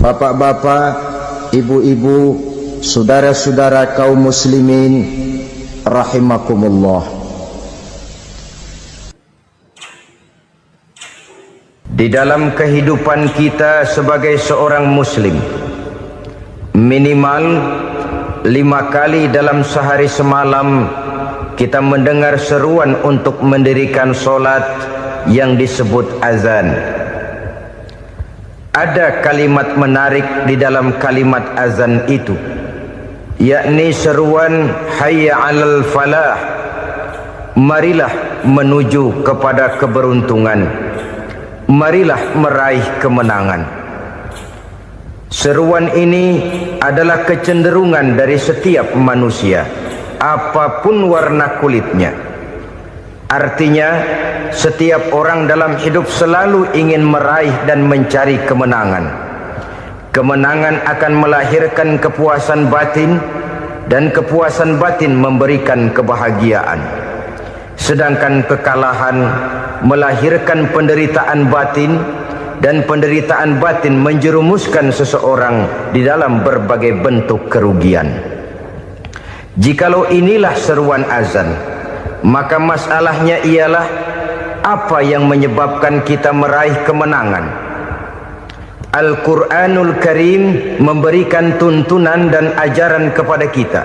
Bapak-bapak, ibu-ibu, saudara-saudara kaum muslimin rahimakumullah. Di dalam kehidupan kita sebagai seorang muslim, minimal 5 kali dalam sehari semalam kita mendengar seruan untuk mendirikan solat yang disebut azan. Ada kalimat menarik di dalam kalimat azan itu, yakni seruan hayya 'alal falah, marilah menuju kepada keberuntungan, marilah meraih kemenangan. Seruan ini adalah kecenderungan dari setiap manusia, apapun warna kulitnya. Artinya, setiap orang dalam hidup selalu ingin meraih dan mencari kemenangan. Kemenangan akan melahirkan kepuasan batin, dan kepuasan batin memberikan kebahagiaan. Sedangkan kekalahan melahirkan penderitaan batin, dan penderitaan batin menjerumuskan seseorang di dalam berbagai bentuk kerugian. Jikalau inilah seruan azan, maka masalahnya ialah apa yang menyebabkan kita meraih kemenangan. Al-Quranul Karim memberikan tuntunan dan ajaran kepada kita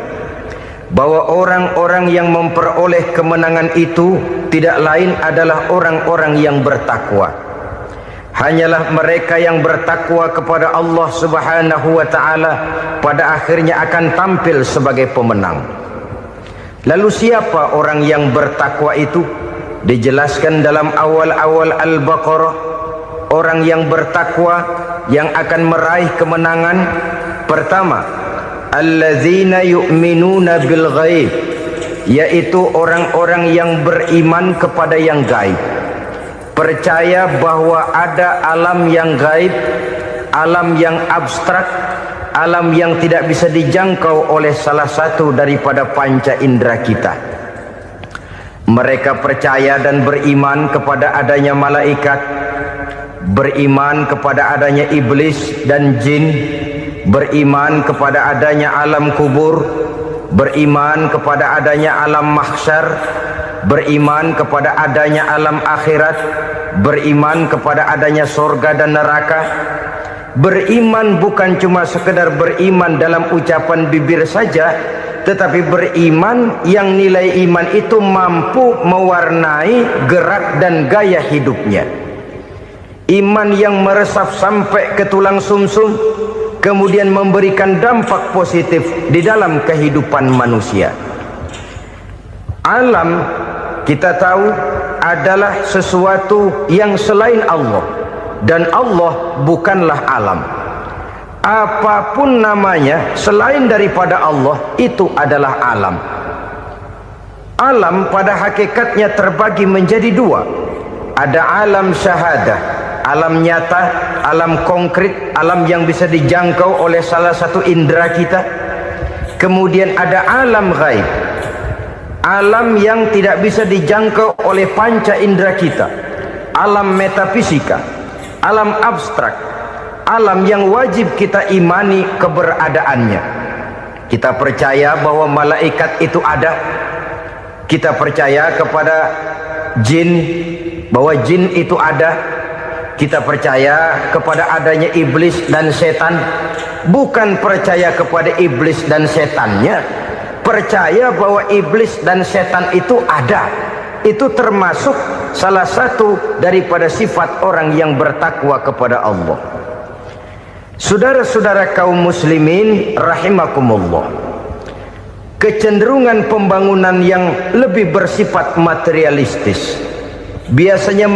bahwa orang-orang yang memperoleh kemenangan itu tidak lain adalah orang-orang yang bertakwa. Hanyalah mereka yang bertakwa kepada Allah Subhanahu wa ta'ala pada akhirnya akan tampil sebagai pemenang. Lalu siapa orang yang bertakwa itu? Dijelaskan dalam awal-awal Al-Baqarah, orang yang bertakwa yang akan meraih kemenangan. Pertama, allazina yu'minuna bil ghaib, yaitu orang-orang yang beriman kepada yang gaib, percaya bahwa ada alam yang gaib, alam yang abstrak, alam yang tidak bisa dijangkau oleh salah satu daripada panca indera kita. Mereka percaya dan beriman kepada adanya malaikat, beriman kepada adanya iblis dan jin, beriman kepada adanya alam kubur, beriman kepada adanya alam mahsyar, beriman kepada adanya alam akhirat, beriman kepada adanya surga dan neraka. Beriman bukan cuma sekedar beriman dalam ucapan bibir saja, tetapi beriman yang nilai iman itu mampu mewarnai gerak dan gaya hidupnya. Iman yang meresap sampai ke tulang sumsum, kemudian memberikan dampak positif di dalam kehidupan manusia. Alam, kita tahu, adalah sesuatu yang selain Allah, dan Allah bukanlah alam. Apapun namanya selain daripada Allah, itu adalah alam. Alam pada hakikatnya terbagi menjadi dua. Ada alam syahadah, alam nyata, alam konkret, alam yang bisa dijangkau oleh salah satu indera kita. Kemudian ada alam ghaib, alam yang tidak bisa dijangkau oleh panca indera kita, alam metafisika, alam abstrak, alam yang wajib kita imani keberadaannya. Kita percaya bahwa malaikat itu ada, kita percaya kepada jin, bahwa jin itu ada, kita percaya kepada adanya iblis dan setan. Bukan percaya kepada iblis dan setannya, percaya bahwa iblis dan setan itu ada. Itu termasuk salah satu daripada sifat orang yang bertakwa kepada Allah. Saudara-saudara kaum muslimin rahimakumullah, kecenderungan pembangunan yang lebih bersifat materialistis biasanya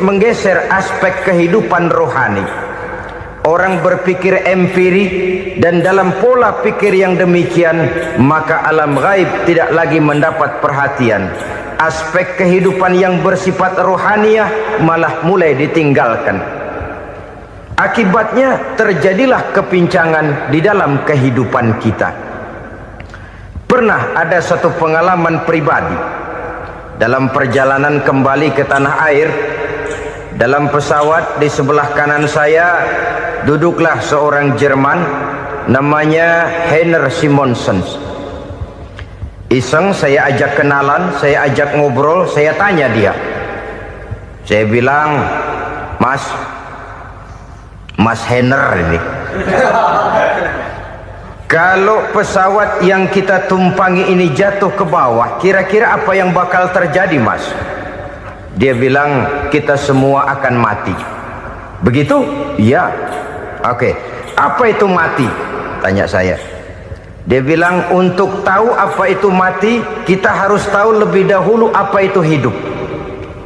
menggeser aspek kehidupan rohani. Orang berpikir empiri, dan dalam pola pikir yang demikian maka alam gaib tidak lagi mendapat perhatian. Aspek kehidupan yang bersifat rohaniah malah mulai ditinggalkan. Akibatnya terjadilah kepincangan di dalam kehidupan kita. Pernah ada satu pengalaman pribadi dalam perjalanan kembali ke tanah air. Dalam pesawat di sebelah kanan saya duduklah seorang Jerman namanya Heiner Simonsen. Iseng saya ajak kenalan, saya ajak ngobrol, saya tanya dia. Saya bilang, Mas Heiner ini, kalau pesawat yang kita tumpangi ini jatuh ke bawah, kira-kira apa yang bakal terjadi, Mas? Dia bilang, kita semua akan mati. Begitu? Iya. Oke. Apa itu mati? Tanya saya. Dia bilang, untuk tahu apa itu mati, kita harus tahu lebih dahulu apa itu hidup.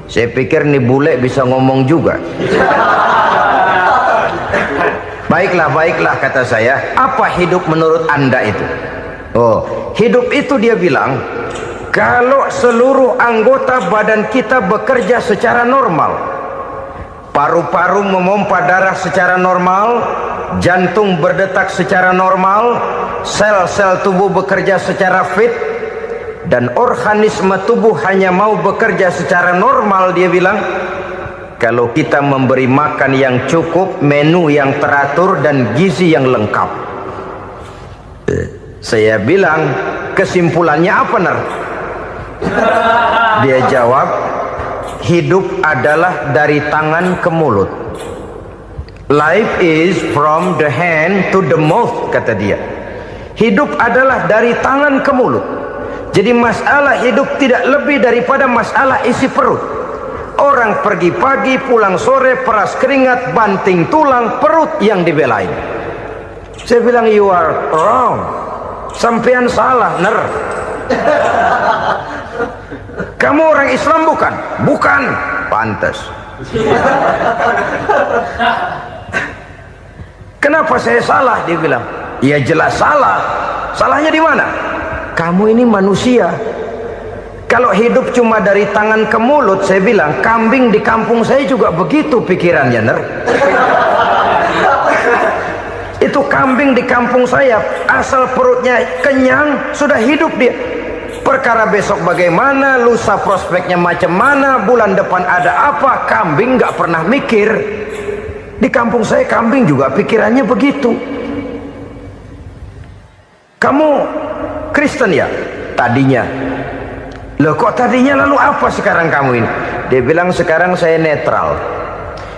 Saya pikir nih bule bisa ngomong juga. Baiklah kata saya. Apa hidup menurut Anda itu? Oh, hidup itu dia bilang, kalau seluruh anggota badan kita bekerja secara normal, paru-paru memompa darah secara normal, jantung berdetak secara normal, sel-sel tubuh bekerja secara fit, dan organisme tubuh hanya mau bekerja secara normal, dia bilang, kalau kita memberi makan yang cukup, menu yang teratur, dan gizi yang lengkap. Saya bilang, kesimpulannya apa, Ner? Dia jawab, hidup adalah dari tangan ke mulut. Life is from the hand to the mouth, kata dia. Hidup adalah dari tangan ke mulut. Jadi masalah hidup tidak lebih daripada masalah isi perut. Orang pergi pagi, pulang sore, peras keringat, banting tulang, perut yang dibelain. Saya bilang, you are wrong. Sampean salah, Ner. Kamu orang Islam bukan? Bukan. Pantas. Kenapa saya salah? Dia bilang, ya jelas salah. Salahnya di mana? Kamu ini manusia. Kalau hidup cuma dari tangan ke mulut, saya bilang, kambing di kampung saya juga begitu pikirannya, Ner. Itu kambing di kampung saya, asal perutnya kenyang, sudah hidup dia. Perkara besok bagaimana, lusa prospeknya macam mana, bulan depan ada apa, kambing nggak pernah mikir. Di kampung saya kambing juga pikirannya begitu. Kamu Kristen ya? Tadinya. Loh kok tadinya, lalu apa sekarang kamu ini? Dia bilang, sekarang saya netral.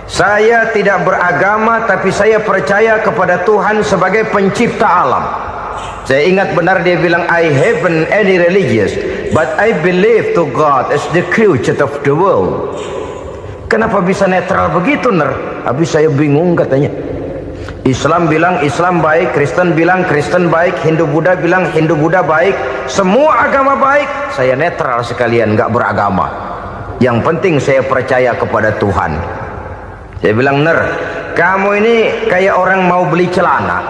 Saya tidak beragama, tapi saya percaya kepada Tuhan sebagai pencipta alam. Saya ingat benar dia bilang, I haven't any religious, but I believe to God as the creator of the world. Kenapa bisa netral begitu, Ner? Habis saya bingung katanya. Islam bilang Islam baik, Kristen bilang Kristen baik, Hindu Buddha bilang Hindu Buddha baik, semua agama baik. Saya netral sekalian, nggak beragama. Yang penting saya percaya kepada Tuhan. Saya bilang, Ner, kamu ini kayak orang mau beli celana,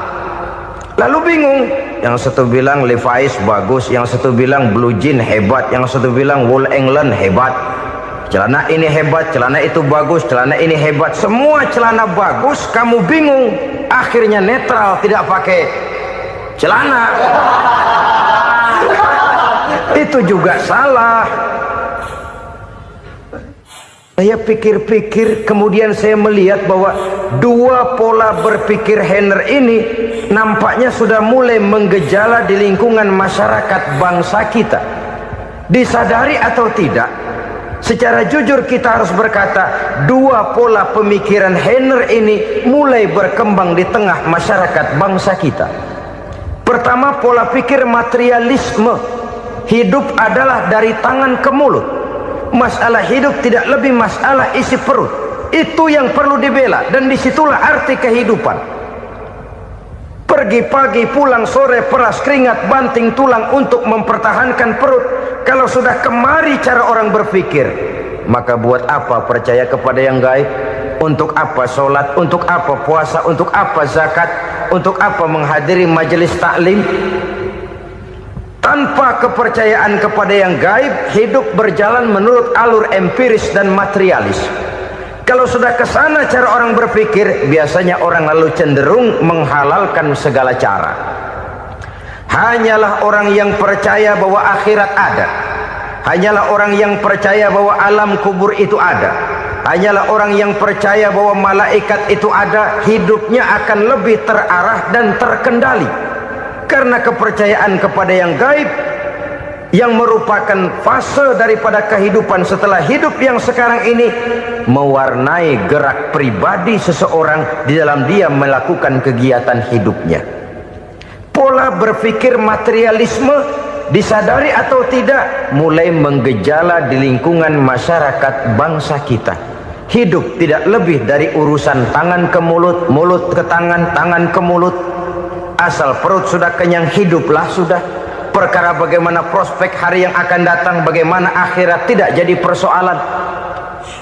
lalu bingung. Yang satu bilang Levi's bagus, yang satu bilang Blue Jean hebat, yang satu bilang Wool England hebat. Celana ini hebat, celana itu bagus, celana ini hebat, semua celana bagus, kamu bingung. Akhirnya netral, tidak pakai celana. Itu juga salah. Saya pikir-pikir, kemudian saya melihat bahwa dua pola berpikir Heiner ini nampaknya sudah mulai menggejala di lingkungan masyarakat bangsa kita. Disadari atau tidak, secara jujur kita harus berkata, dua pola pemikiran Heiner ini mulai berkembang di tengah masyarakat bangsa kita. Pertama, pola pikir materialisme. Hidup adalah dari tangan ke mulut. Masalah hidup tidak lebih masalah isi perut. Itu yang perlu dibela, dan disitulah arti kehidupan. Pergi pagi, pulang sore, peras keringat, banting tulang untuk mempertahankan perut. Kalau sudah kemari cara orang berpikir, maka buat apa percaya kepada yang gaib? Untuk apa sholat? Untuk apa puasa? Untuk apa zakat? Untuk apa menghadiri majelis taklim? Tanpa kepercayaan kepada yang gaib, hidup berjalan menurut alur empiris dan materialis. Kalau sudah ke sana cara orang berpikir, biasanya orang lalu cenderung menghalalkan segala cara. Hanyalah orang yang percaya bahwa akhirat ada, hanyalah orang yang percaya bahwa alam kubur itu ada, hanyalah orang yang percaya bahwa malaikat itu ada, hidupnya akan lebih terarah dan terkendali. Karena kepercayaan kepada yang gaib, yang merupakan fase daripada kehidupan setelah hidup yang sekarang ini, mewarnai gerak pribadi seseorang di dalam dia melakukan kegiatan hidupnya. Pola berpikir materialisme, disadari atau tidak, mulai menggejala di lingkungan masyarakat bangsa kita. Hidup tidak lebih dari urusan tangan ke mulut, mulut ke tangan, tangan ke mulut. Asal perut sudah kenyang, hiduplah sudah. Perkara bagaimana prospek hari yang akan datang, bagaimana akhirat, tidak jadi persoalan.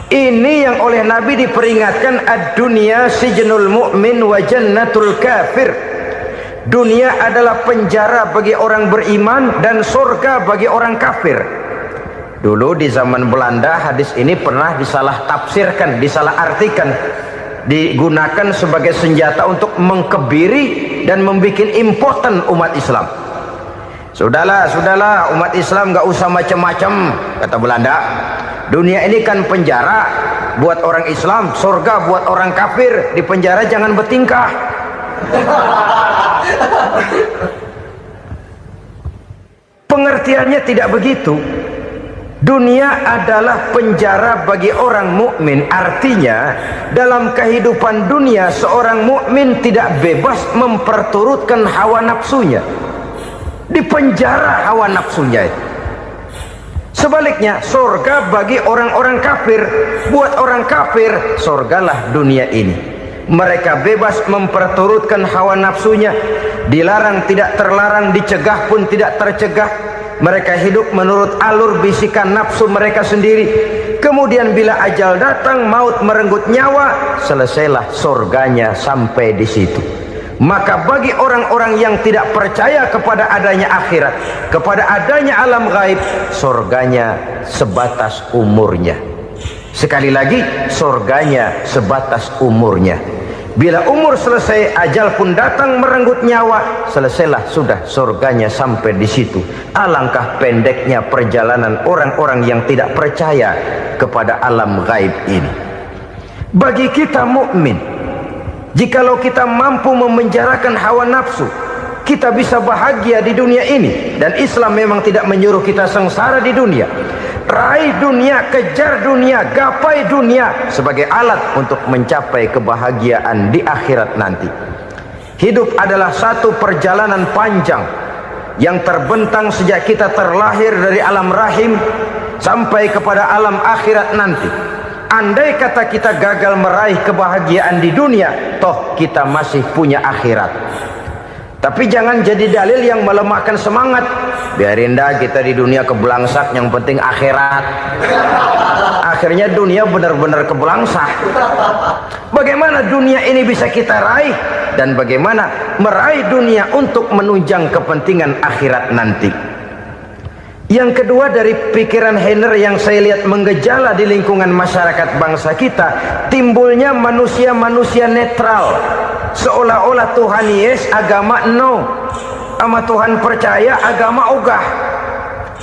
Ini yang oleh Nabi diperingatkan, ad-dunya sijnul mu'min wa jannatul kafir. Dunia adalah penjara bagi orang beriman dan surga bagi orang kafir. Dulu di zaman Belanda hadis ini pernah disalah tafsirkan, disalah artikan, digunakan sebagai senjata untuk mengkebiri dan membuat impoten umat Islam. Sudahlah umat Islam gak usah macam-macam, kata Belanda. Dunia ini kan penjara buat orang Islam, surga buat orang kafir. Di penjara jangan bertingkah. Pengertiannya tidak begitu. Dunia adalah penjara bagi orang mukmin. Artinya dalam kehidupan dunia seorang mukmin tidak bebas memperturutkan hawa nafsunya. Di penjara hawa nafsunya. Sebaliknya surga bagi orang-orang kafir. Buat orang kafir surgalah dunia ini. Mereka bebas memperturutkan hawa nafsunya. Dilarang tidak terlarang, dicegah pun tidak tercegah. Mereka hidup menurut alur bisikan nafsu mereka sendiri. Kemudian bila ajal datang, maut merenggut nyawa, selesailah surganya sampai di situ. Maka bagi orang-orang yang tidak percaya kepada adanya akhirat, kepada adanya alam gaib, surganya sebatas umurnya. Sekali lagi, surganya sebatas umurnya. Bila umur selesai, ajal pun datang merenggut nyawa, selesailah sudah surganya sampai di situ. Alangkah pendeknya perjalanan orang-orang yang tidak percaya kepada alam gaib ini. Bagi kita mukmin, jikalau kita mampu memenjarakan hawa nafsu, kita bisa bahagia di dunia ini. Dan Islam memang tidak menyuruh kita sengsara di dunia. Raih dunia, kejar dunia, gapai dunia sebagai alat untuk mencapai kebahagiaan di akhirat nanti. Hidup adalah satu perjalanan panjang yang terbentang sejak kita terlahir dari alam rahim sampai kepada alam akhirat nanti. Andai kata kita gagal meraih kebahagiaan di dunia, toh kita masih punya akhirat. Tapi jangan jadi dalil yang melemahkan semangat. Biarin dah kita di dunia kebelangsak, yang penting akhirat. Akhirnya dunia benar-benar kebelangsak. Bagaimana dunia ini bisa kita raih, dan bagaimana meraih dunia untuk menunjang kepentingan akhirat nanti. Yang kedua, dari pikiran Heiner yang saya lihat menggejala di lingkungan masyarakat bangsa kita, timbulnya manusia-manusia netral. Seolah-olah Tuhan yes, agama no. Sama Tuhan percaya, agama ogah.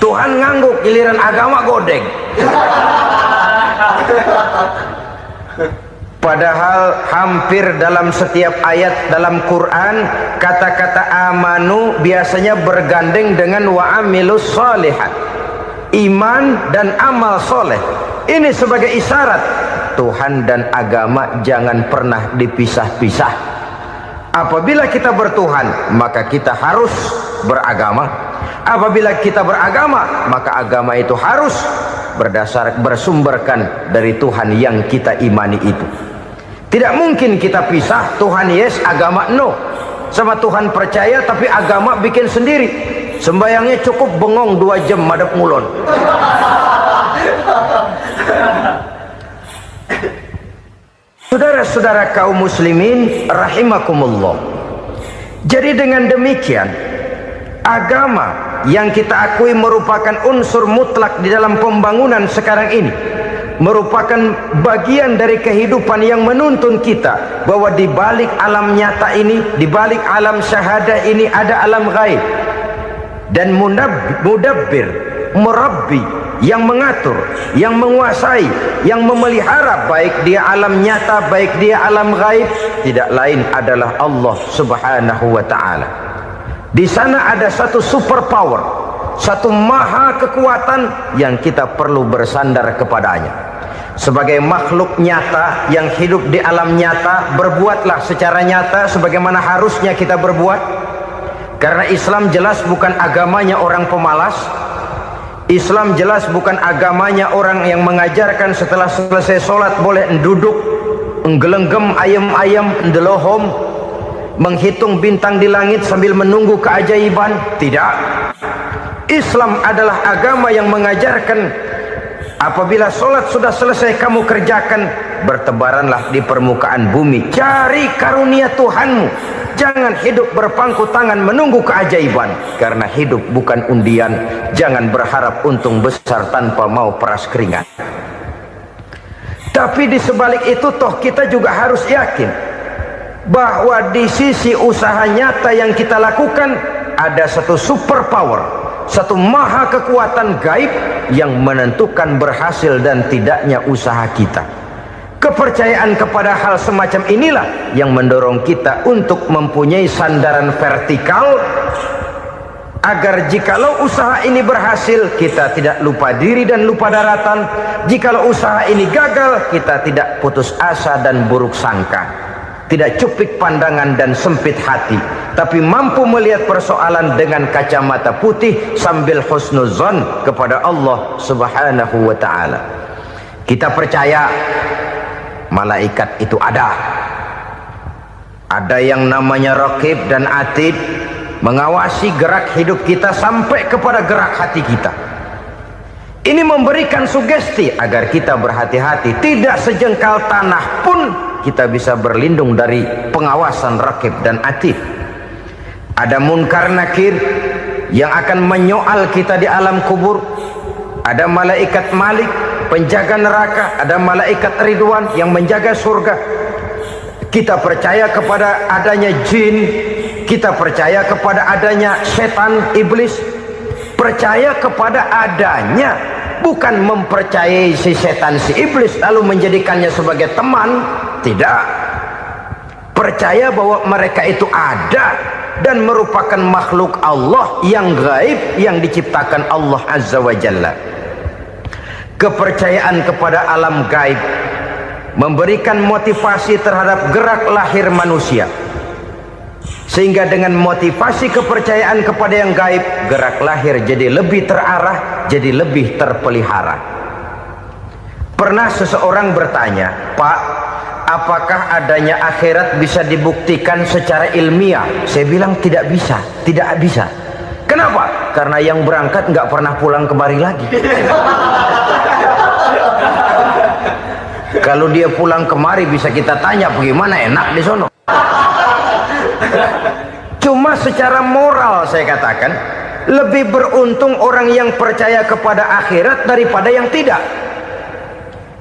Tuhan ngangguk, giliran agama godeng. Padahal hampir dalam setiap ayat dalam Quran, kata-kata amanu biasanya bergandeng dengan wa amilus sholihat. Iman dan amal soleh. Ini sebagai isyarat Tuhan dan agama jangan pernah dipisah-pisah. Apabila kita bertuhan, maka kita harus beragama. Apabila kita beragama, maka agama itu harus bersumberkan dari Tuhan yang kita imani itu. Tidak mungkin kita pisah, Tuhan yes, agama no. Sama Tuhan percaya tapi agama bikin sendiri. Sembayangnya cukup bengong 2 jam madep ngulon. Saudara-saudara kaum muslimin rahimakumullah. Jadi dengan demikian, agama yang kita akui merupakan unsur mutlak di dalam pembangunan sekarang ini, merupakan bagian dari kehidupan yang menuntun kita bahwa di balik alam nyata ini, di balik alam syahadah ini ada alam gaib. Dan mudabbir, murabbi, yang mengatur, yang menguasai, yang memelihara, baik dia alam nyata, baik dia alam gaib, tidak lain adalah Allah Subhanahu wa ta'ala. Di sana ada satu super power, satu maha kekuatan yang kita perlu bersandar kepadanya. Sebagai makhluk nyata yang hidup di alam nyata, berbuatlah secara nyata sebagaimana harusnya kita berbuat. Karena Islam jelas bukan agamanya orang pemalas. Islam jelas bukan agamanya orang yang mengajarkan setelah selesai sholat boleh duduk, nggelenggem ayam-ayam, ndelohom, menghitung bintang di langit sambil menunggu keajaiban. Tidak. Islam adalah agama yang mengajarkan apabila sholat sudah selesai kamu kerjakan, bertebaranlah di permukaan bumi, cari karunia Tuhanmu. Jangan hidup berpangku tangan menunggu keajaiban, karena hidup bukan undian. Jangan berharap untung besar tanpa mau peras keringat. Tapi di sebalik itu toh kita juga harus yakin bahwa di sisi usaha nyata yang kita lakukan ada satu super power, satu maha kekuatan gaib yang menentukan berhasil dan tidaknya usaha kita. Kepercayaan kepada hal semacam inilah yang mendorong kita untuk mempunyai sandaran vertikal, agar jikalau usaha ini berhasil, kita tidak lupa diri dan lupa daratan. Jikalau usaha ini gagal, kita tidak putus asa dan buruk sangka, tidak cupik pandangan dan sempit hati, tapi mampu melihat persoalan dengan kacamata putih sambil husnuzon kepada Allah Subhanahu wa ta'ala. Kita percaya malaikat itu ada yang namanya Raqib dan Atid, mengawasi gerak hidup kita sampai kepada gerak hati kita. Ini memberikan sugesti agar kita berhati-hati, tidak sejengkal tanah pun kita bisa berlindung dari pengawasan Raqib dan Atid. Ada Munkar Nakir yang akan menyoal kita di alam kubur. Ada malaikat Malik, penjaga neraka. Ada malaikat Ridwan yang menjaga surga. Kita percaya kepada adanya jin, kita percaya kepada adanya setan, iblis. Percaya kepada adanya, bukan mempercayai si setan, si iblis lalu menjadikannya sebagai teman. Tidak. Percaya bahwa mereka itu ada dan merupakan makhluk Allah yang gaib yang diciptakan Allah Azza wa Jalla. Kepercayaan kepada alam gaib memberikan motivasi terhadap gerak lahir manusia, sehingga dengan motivasi kepercayaan kepada yang gaib, gerak lahir jadi lebih terarah, jadi lebih terpelihara. Pernah seseorang bertanya, "Pak, apakah adanya akhirat bisa dibuktikan secara ilmiah?" Saya bilang tidak bisa, tidak bisa. Kenapa? Karena yang berangkat nggak pernah pulang kemari lagi. Kalau dia pulang kemari bisa kita tanya bagaimana enak di sono. Cuma secara moral saya katakan, lebih beruntung orang yang percaya kepada akhirat daripada yang tidak.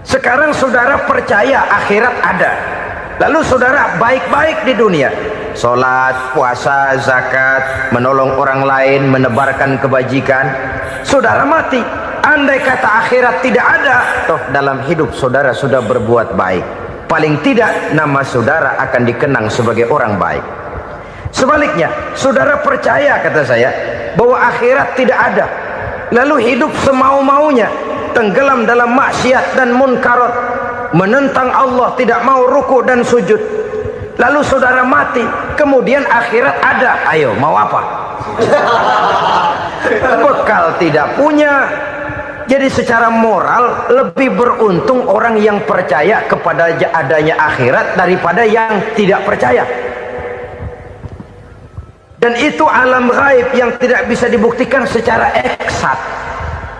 Sekarang saudara percaya akhirat ada, lalu saudara baik-baik di dunia, sholat, puasa, zakat, menolong orang lain, menebarkan kebajikan. Saudara mati, andai kata akhirat tidak ada, toh dalam hidup saudara sudah berbuat baik, paling tidak nama saudara akan dikenang sebagai orang baik. Sebaliknya, saudara percaya, kata saya, bahwa akhirat tidak ada, lalu hidup semau-maunya, tenggelam dalam maksiat dan munkarat, menentang Allah, tidak mau ruku dan sujud, lalu saudara mati, kemudian akhirat ada, ayo mau apa? Bekal tidak punya. Jadi secara moral lebih beruntung orang yang percaya kepada adanya akhirat daripada yang tidak percaya. Dan itu alam gaib yang tidak bisa dibuktikan secara eksat.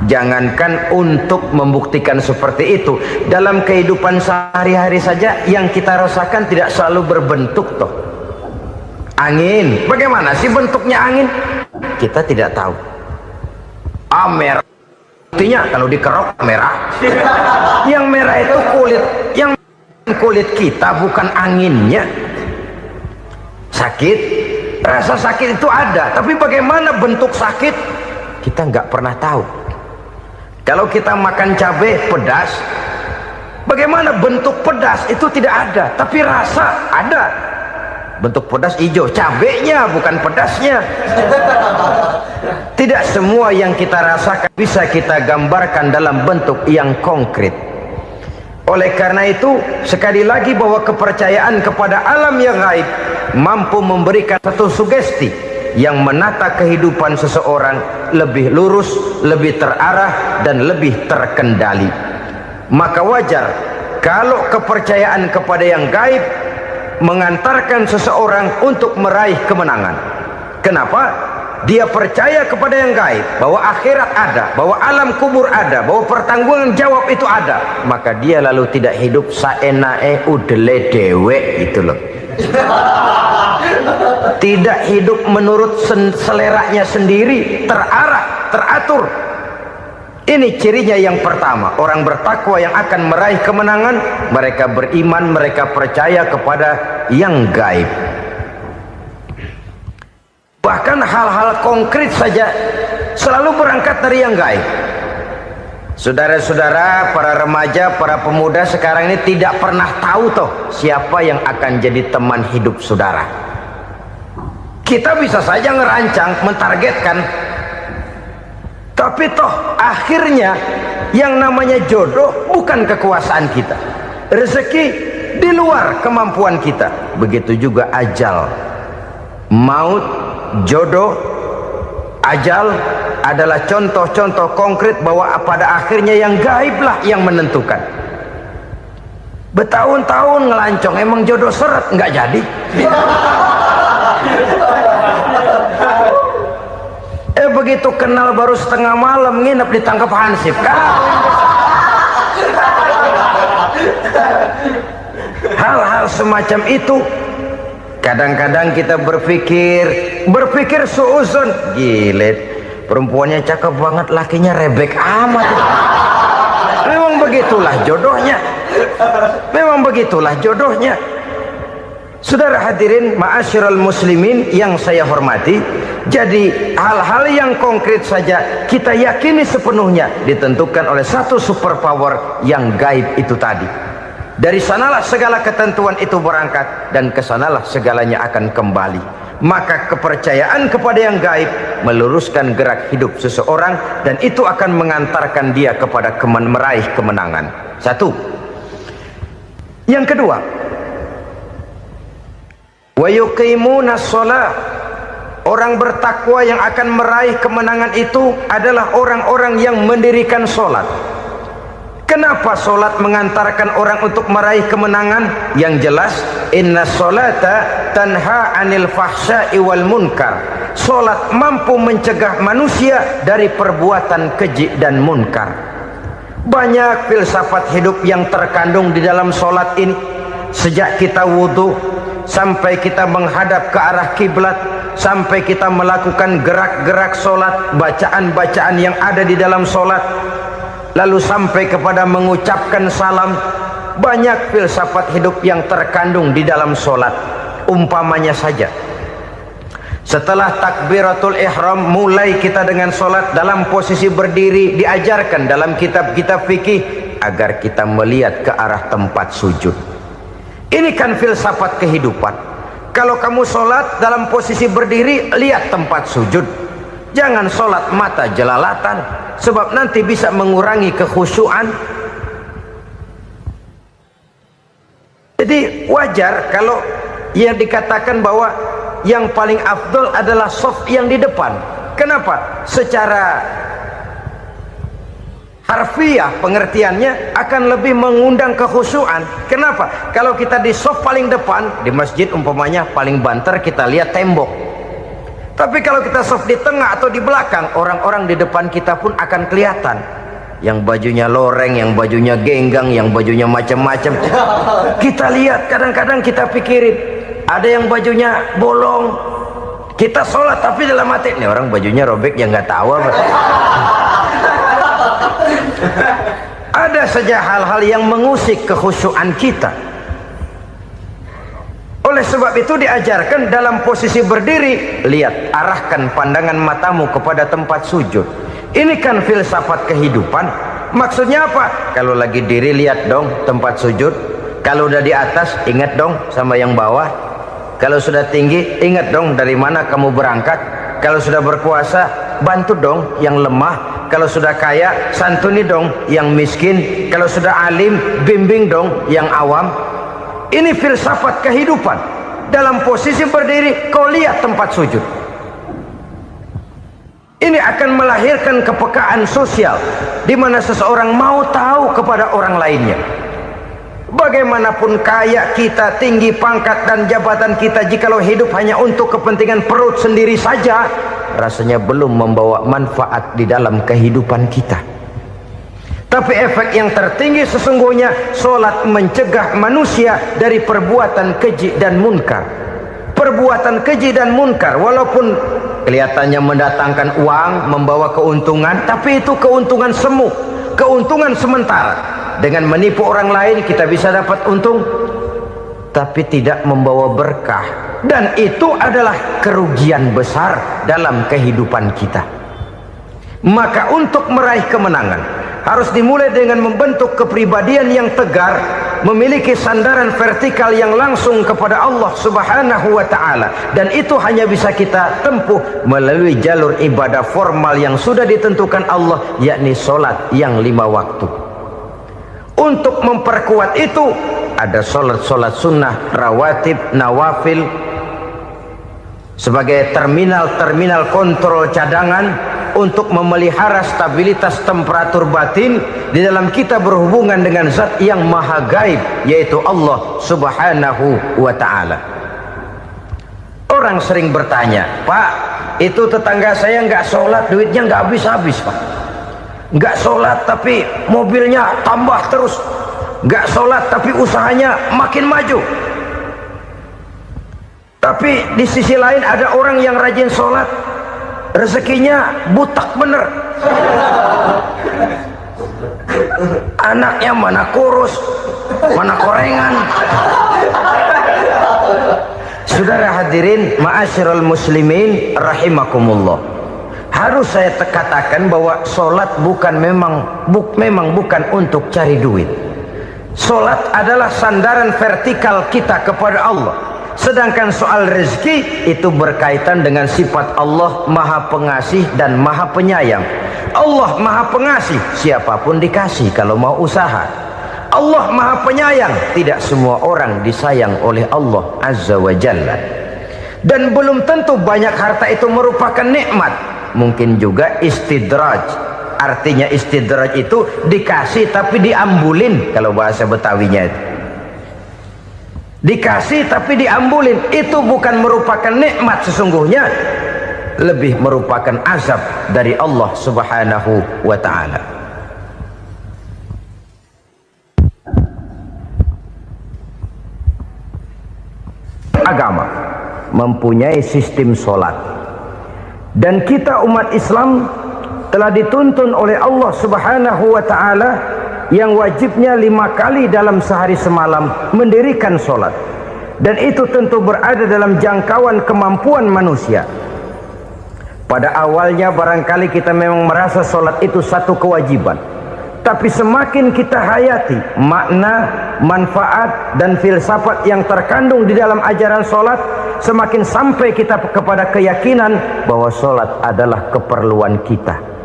Jangankan untuk membuktikan seperti itu, dalam kehidupan sehari-hari saja yang kita rasakan tidak selalu berbentuk toh. Angin, bagaimana sih bentuknya angin? Kita tidak tahu. Merah, buktinya kalau dikerok merah. Yang merah itu kulit, yang kulit kita bukan anginnya. Sakit, rasa sakit itu ada, tapi bagaimana bentuk sakit kita nggak pernah tahu. Kalau kita makan cabai pedas, bagaimana bentuk pedas itu tidak ada, tapi rasa ada. Bentuk pedas hijau, cabenya bukan pedasnya. Tidak semua yang kita rasakan bisa kita gambarkan dalam bentuk yang konkret. Oleh karena itu, sekali lagi bahwa kepercayaan kepada alam yang gaib mampu memberikan satu sugesti yang menata kehidupan seseorang lebih lurus, lebih terarah, dan lebih terkendali. Maka wajar kalau kepercayaan kepada yang gaib mengantarkan seseorang untuk meraih kemenangan. Kenapa? Dia percaya kepada yang gaib, bahwa akhirat ada, bahwa alam kubur ada, bahwa pertanggungan jawab itu ada. Maka dia lalu tidak hidup saenae udele dewe, itu loh. Tidak hidup menurut seleranya sendiri, terarah, teratur. Ini cirinya yang pertama. Orang bertakwa yang akan meraih kemenangan, mereka beriman, mereka percaya kepada yang gaib. Bahkan hal-hal konkret saja selalu berangkat dari yang gaib. Saudara-saudara, para remaja, para pemuda sekarang ini tidak pernah tahu toh siapa yang akan jadi teman hidup saudara. Kita bisa saja ngerancang, mentargetkan, tapi toh akhirnya yang namanya jodoh bukan kekuasaan kita. Rezeki di luar kemampuan kita. Begitu juga ajal, maut, jodoh, ajal adalah contoh-contoh konkret bahwa pada akhirnya yang gaiblah yang menentukan. Bertahun-tahun ngelancong, emang jodoh seret, nggak jadi. Begitu kenal baru setengah malam nginep ditangkap hansip kan. Hal-hal semacam itu kadang-kadang kita berpikir suuzon, gilet, perempuannya cakep banget, lakinya rebek amat. Memang begitulah jodohnya. Memang begitulah jodohnya. Saudara hadirin ma'asyiral muslimin yang saya hormati, jadi hal-hal yang konkret saja kita yakini sepenuhnya ditentukan oleh satu superpower yang gaib itu tadi. Dari sanalah segala ketentuan itu berangkat dan kesanalah segalanya akan kembali. Maka kepercayaan kepada yang gaib meluruskan gerak hidup seseorang dan itu akan mengantarkan dia kepada meraih kemenangan. Satu. Yang kedua, wa yuqimuna shalah. Orang bertakwa yang akan meraih kemenangan itu adalah orang-orang yang mendirikan sholat. Kenapa sholat mengantarkan orang untuk meraih kemenangan? Yang jelas, inna sholata tanha anil fahsya'i wal munkar. Sholat mampu mencegah manusia dari perbuatan keji dan munkar. Banyak filsafat hidup yang terkandung di dalam sholat ini. Sejak kita wudhu sampai kita menghadap ke arah kiblat, sampai kita melakukan gerak-gerak sholat, bacaan-bacaan yang ada di dalam sholat, lalu sampai kepada mengucapkan salam. Banyak filsafat hidup yang terkandung di dalam sholat. Umpamanya saja, setelah takbiratul ihram mulai kita dengan sholat dalam posisi berdiri, diajarkan dalam kitab-kitab fikih agar kita melihat ke arah tempat sujud. Ini kan filsafat kehidupan. Kalau kamu sholat dalam posisi berdiri, lihat tempat sujud. Jangan sholat mata jelalatan, sebab nanti bisa mengurangi kekhusyuan. Jadi wajar kalau yang dikatakan bahwa yang paling afdol adalah shaf yang di depan. Kenapa? Secara harfiah pengertiannya akan lebih mengundang kekhusyuan. Kenapa? Kalau kita di shaf paling depan di masjid umpamanya paling banter kita lihat tembok. Tapi kalau kita shaf di tengah atau di belakang, orang-orang di depan kita pun akan kelihatan. Yang bajunya loreng, yang bajunya genggang, yang bajunya macam-macam. Kita lihat, kadang-kadang kita pikirin, ada yang bajunya bolong. Kita sholat tapi dalam hati, nih orang bajunya robek yang nggak tahu apa. Ada saja hal-hal yang mengusik kekhusyuan kita. Oleh sebab itu diajarkan dalam posisi berdiri, lihat, arahkan pandangan matamu kepada tempat sujud. Ini kan filsafat kehidupan. Maksudnya apa? Kalau lagi diri lihat dong tempat sujud. Kalau udah di atas ingat dong sama yang bawah. Kalau sudah tinggi ingat dong dari mana kamu berangkat. Kalau sudah berkuasa bantu dong yang lemah. Kalau sudah kaya santuni dong yang miskin. Kalau sudah alim bimbing dong yang awam. Ini filsafat kehidupan. Dalam posisi berdiri kau lihat tempat sujud. Ini akan melahirkan kepekaan sosial di mana seseorang mau tahu kepada orang lainnya. Bagaimanapun kaya kita, tinggi pangkat dan jabatan kita, jikalau hidup hanya untuk kepentingan perut sendiri saja, rasanya belum membawa manfaat di dalam kehidupan kita. Tapi efek yang tertinggi sesungguhnya, solat mencegah manusia dari perbuatan keji dan munkar. Perbuatan keji dan munkar walaupun kelihatannya mendatangkan uang, membawa keuntungan, tapi itu keuntungan semu, keuntungan sementara. Dengan menipu orang lain kita bisa dapat untung, tapi tidak membawa berkah. Dan itu adalah kerugian besar dalam kehidupan kita. Maka untuk meraih kemenangan harus dimulai dengan membentuk kepribadian yang tegar, memiliki sandaran vertikal yang langsung kepada Allah Subhanahu wa ta'ala. Dan itu hanya bisa kita tempuh melalui jalur ibadah formal yang sudah ditentukan Allah, yakni solat yang 5 waktu. Untuk memperkuat itu ada solat-solat sunnah, rawatib, nawafil sebagai terminal-terminal kontrol cadangan untuk memelihara stabilitas temperatur batin di dalam kita berhubungan dengan zat yang maha gaib, yaitu Allah Subhanahu wa ta'ala. Orang sering bertanya, Pak, itu tetangga saya nggak sholat, duitnya nggak habis-habis, Pak. Nggak sholat tapi mobilnya tambah terus. Nggak sholat tapi usahanya makin maju. Tapi di sisi lain ada orang yang rajin sholat, rezekinya butak bener. Anaknya mana kurus, mana korengan. Saudara hadirin ma'asyiral muslimin rahimakumullah. Harus saya katakan bahwa solat memang bukan untuk cari duit. Solat adalah sandaran vertikal kita kepada Allah. Sedangkan soal rezeki itu berkaitan dengan sifat Allah maha pengasih dan maha penyayang. Allah maha pengasih, siapapun dikasih kalau mau usaha. Allah maha penyayang, tidak semua orang disayang oleh Allah Azza wa Jalla. Dan belum tentu banyak harta itu merupakan nikmat. Mungkin juga istidraj. Artinya istidraj itu dikasih tapi diambulin, kalau bahasa Betawinya itu. Dikasih tapi diambulin, itu bukan merupakan nikmat sesungguhnya, lebih merupakan azab dari Allah Subhanahu wa ta'ala. Agama mempunyai sistem solat, dan kita umat Islam telah dituntun oleh Allah Subhanahu wa ta'ala yang wajibnya 5 kali dalam sehari semalam mendirikan solat. Dan itu tentu berada dalam jangkauan kemampuan manusia. Pada awalnya barangkali kita memang merasa solat itu satu kewajiban, tapi semakin kita hayati makna, manfaat dan filsafat yang terkandung di dalam ajaran solat, semakin sampai kita kepada keyakinan bahwa solat adalah keperluan kita.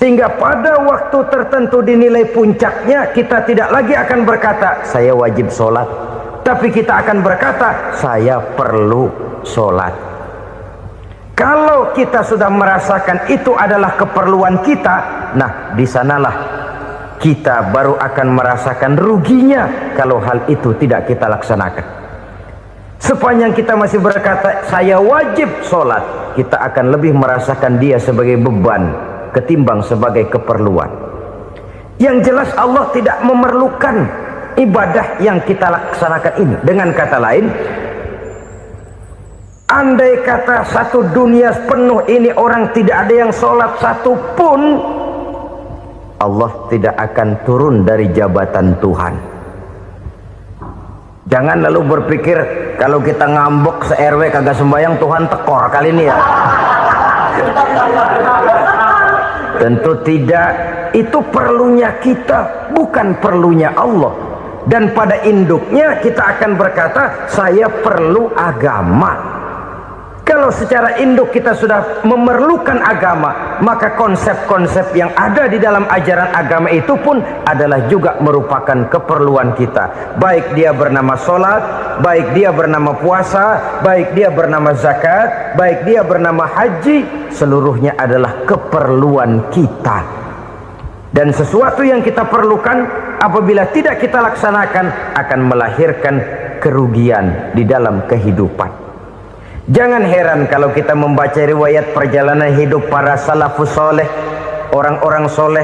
Sehingga pada waktu tertentu dinilai puncaknya, kita tidak lagi akan berkata saya wajib solat, tapi kita akan berkata saya perlu solat. Kalau kita sudah merasakan itu adalah keperluan kita, nah di sanalah kita baru akan merasakan ruginya kalau hal itu tidak kita laksanakan. Sepanjang kita masih berkata saya wajib sholat, kita akan lebih merasakan dia sebagai beban ketimbang sebagai keperluan. Yang jelas Allah tidak memerlukan ibadah yang kita laksanakan ini. Dengan kata lain, andai kata satu dunia penuh ini orang tidak ada yang sholat satu pun, Allah tidak akan turun dari jabatan Tuhan. Jangan lalu berpikir kalau kita ngambek se-RW kagak sembahyang Tuhan tekor kali ini ya. Tentu tidak. Itu perlunya kita, bukan perlunya Allah. Dan pada induknya kita akan berkata, saya perlu agama. Kalau secara induk kita sudah memerlukan agama, maka konsep-konsep yang ada di dalam ajaran agama itu pun adalah juga merupakan keperluan kita. Baik dia bernama sholat, baik dia bernama puasa, baik dia bernama zakat, baik dia bernama haji, seluruhnya adalah keperluan kita. Dan sesuatu yang kita perlukan apabila tidak kita laksanakan akan melahirkan kerugian di dalam kehidupan. Jangan heran kalau kita membaca riwayat perjalanan hidup para salafus soleh, orang-orang soleh.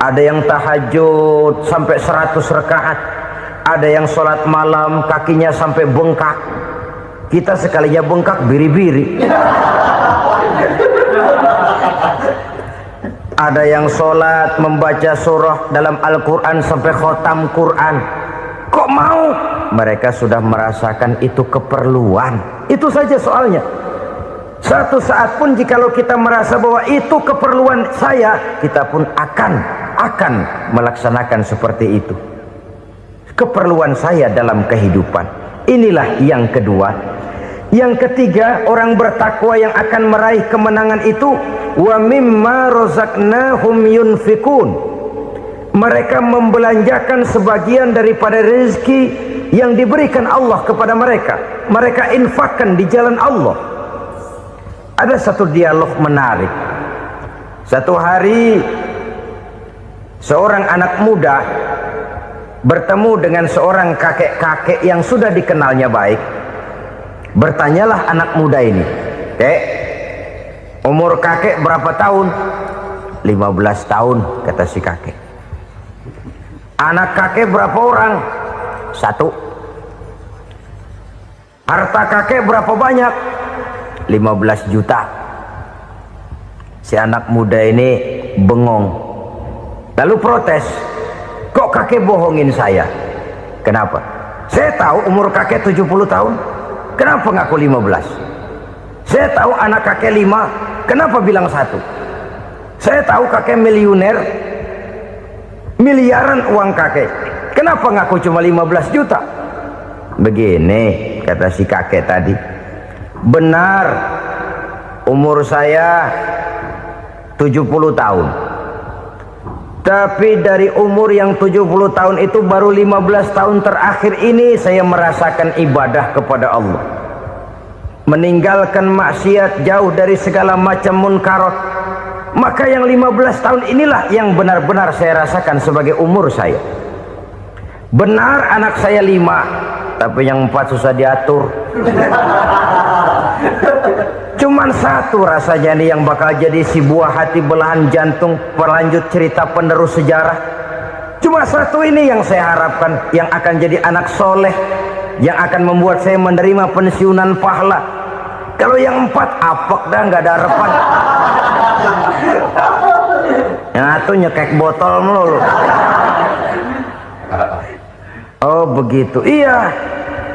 Ada yang tahajud sampai 100 rakaat, ada yang sholat malam kakinya sampai bengkak. Kita sekalinya bengkak biri-biri. Ada yang sholat membaca surah dalam Al-Quran sampai khotam Quran. Kok mau? Mereka sudah merasakan itu keperluan. Itu saja soalnya. Satu saat pun jikalau kita merasa bahwa itu keperluan saya, kita pun akan melaksanakan seperti itu. Keperluan saya dalam kehidupan. Inilah yang kedua. Yang ketiga, orang bertakwa yang akan meraih kemenangan itu, wa mimma razaqnahum yunfikun. Mereka membelanjakan sebagian daripada rezeki yang diberikan Allah kepada mereka. Mereka infakkan di jalan Allah. Ada satu dialog menarik. Satu hari seorang anak muda bertemu dengan seorang kakek-kakek yang sudah dikenalnya baik. Bertanyalah anak muda ini, "Kek, umur kakek berapa tahun?" 15 tahun, kata si kakek. "Anak kakek berapa orang?" 1. "Harta kakek berapa banyak?" 15 juta. Si anak muda ini bengong, lalu protes, "Kok kakek bohongin saya?" "Kenapa?" "Saya tahu umur kakek 70 tahun. Kenapa ngaku 15? Saya tahu anak kakek 5. Kenapa bilang 1? Saya tahu kakek miliuner, miliaran uang kakek. Kenapa ngaku cuma 15 juta? Begini, kata si kakek tadi. Benar, umur saya 70 tahun. Tapi dari umur yang 70 tahun itu baru 15 tahun terakhir ini saya merasakan ibadah kepada Allah. Meninggalkan maksiat, jauh dari segala macam munkarat. Maka yang 15 tahun inilah yang benar-benar saya rasakan sebagai umur saya. Benar anak saya 5, tapi yang 4 susah diatur. Cuman 1 rasanya nih yang bakal jadi si buah hati belahan jantung berlanjut cerita penerus sejarah. Cuma 1 ini yang saya harapkan, yang akan jadi anak soleh, yang akan membuat saya menerima pensiunan pahala. Kalau yang 4 apek dah, nggak ada harapan. Yang 1 nyekek botol melulu. Oh begitu, iya.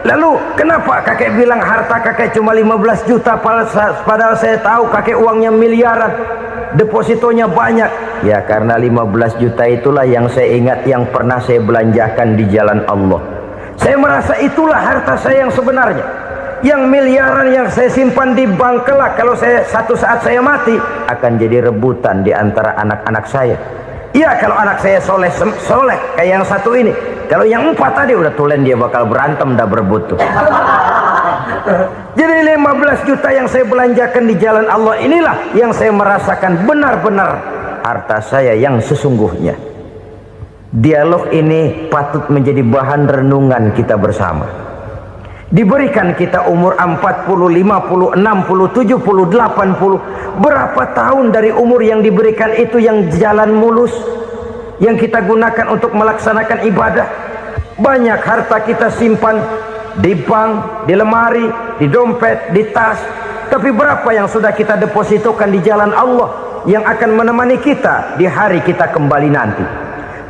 Lalu kenapa kakek bilang harta kakek cuma 15 juta padahal saya tahu kakek uangnya miliaran, depositonya banyak? Ya karena 15 juta itulah yang saya ingat yang pernah saya belanjakan di jalan Allah. Saya merasa itulah harta saya yang sebenarnya. Yang miliaran yang saya simpan di bank kelak kalau satu saat saya mati akan jadi rebutan di antara anak-anak saya. Iya kalau anak saya soleh kayak yang 1 ini. Kalau yang 4 tadi udah tulen dia bakal berantem dah berebut tuh. Jadi 15 juta yang saya belanjakan di jalan Allah inilah yang saya merasakan benar-benar harta saya yang sesungguhnya. Dialog ini patut menjadi bahan renungan kita bersama. Diberikan kita umur 40, 50, 60, 70, 80. Berapa tahun dari umur yang diberikan itu yang jalan mulus, yang kita gunakan untuk melaksanakan ibadah? Banyak harta kita simpan di bank, di lemari, di dompet, di tas. Tapi berapa yang sudah kita depositokan di jalan Allah yang akan menemani kita di hari kita kembali nanti?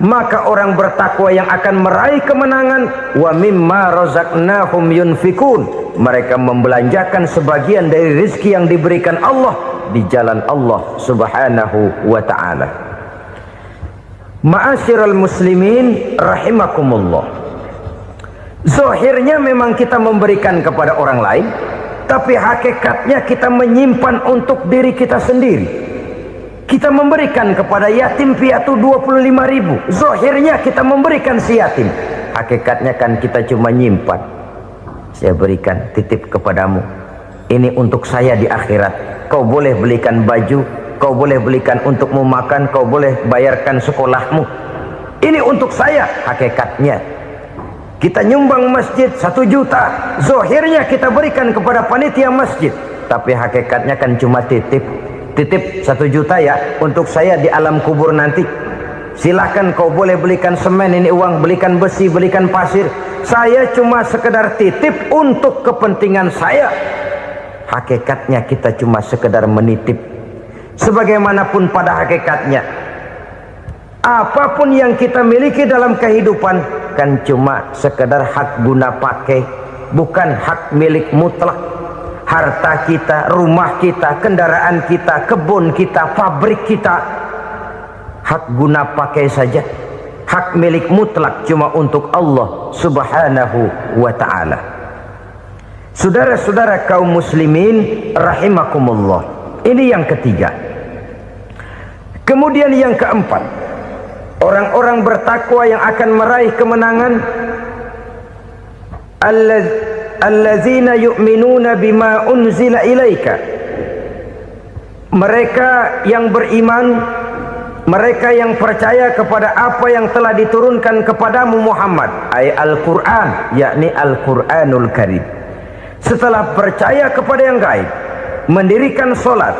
Maka orang bertakwa yang akan meraih kemenangan, wa mimma razaqnahum yunfikun. Mereka membelanjakan sebagian dari rezeki yang diberikan Allah di jalan Allah subhanahu wa ta'ala. Ma'asyiral muslimin rahimakumullah, zahirnya memang kita memberikan kepada orang lain, tapi hakikatnya kita menyimpan untuk diri kita sendiri. Kita memberikan kepada yatim piatu 25.000, zahirnya kita memberikan si yatim, hakikatnya kan kita cuma nyimpan. Saya berikan, titip kepadamu, ini untuk saya di akhirat. Kau boleh belikan baju, kau boleh belikan untukmu makan, kau boleh bayarkan sekolahmu, ini untuk saya. Hakikatnya kita nyumbang masjid 1 juta, zahirnya kita berikan kepada panitia masjid, tapi hakikatnya kan cuma titip 1 juta ya, untuk saya di alam kubur nanti. Silahkan kau boleh belikan semen, ini uang, belikan besi, belikan pasir, saya cuma sekedar titip untuk kepentingan saya. Hakikatnya kita cuma sekedar menitip. Sebagaimanapun pada hakikatnya, apapun yang kita miliki dalam kehidupan kan cuma sekedar hak guna pakai, bukan hak milik mutlak. Harta kita, rumah kita, kendaraan kita, kebun kita, pabrik kita, hak guna pakai saja. Hak milik mutlak cuma untuk Allah subhanahu wa ta'ala. Saudara-saudara kaum muslimin rahimakumullah, ini yang ketiga. Kemudian yang keempat, orang-orang bertakwa yang akan meraih kemenangan, allazina yu'minuna bima unzila ilaika, mereka yang beriman, mereka yang percaya kepada apa yang telah diturunkan kepadamu Muhammad, ay Al-Quran, yakni Al-Quranul Karim. Setelah percaya kepada yang gaib, mendirikan solat,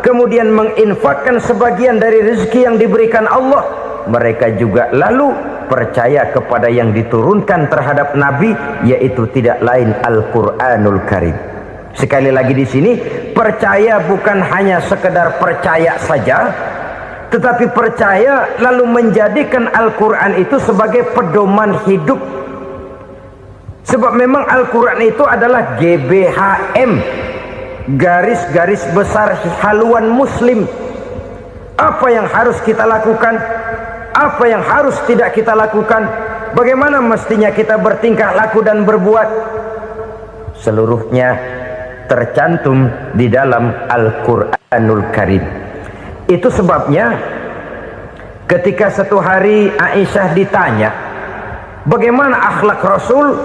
kemudian menginfakkan sebagian dari rezeki yang diberikan Allah, mereka juga lalu percaya kepada yang diturunkan terhadap Nabi, yaitu tidak lain Al-Quranul Karim. Sekali lagi di sini, percaya bukan hanya sekedar percaya saja, tetapi percaya lalu menjadikan Al-Quran itu sebagai pedoman hidup. Sebab memang Al-Quran itu adalah GBHM, garis-garis besar haluan muslim. Apa yang harus kita lakukan, apa yang harus tidak kita lakukan, bagaimana mestinya kita bertingkah laku dan berbuat, seluruhnya tercantum di dalam Al-Quranul Karim. Itu sebabnya ketika satu hari Aisyah ditanya bagaimana akhlak Rasul,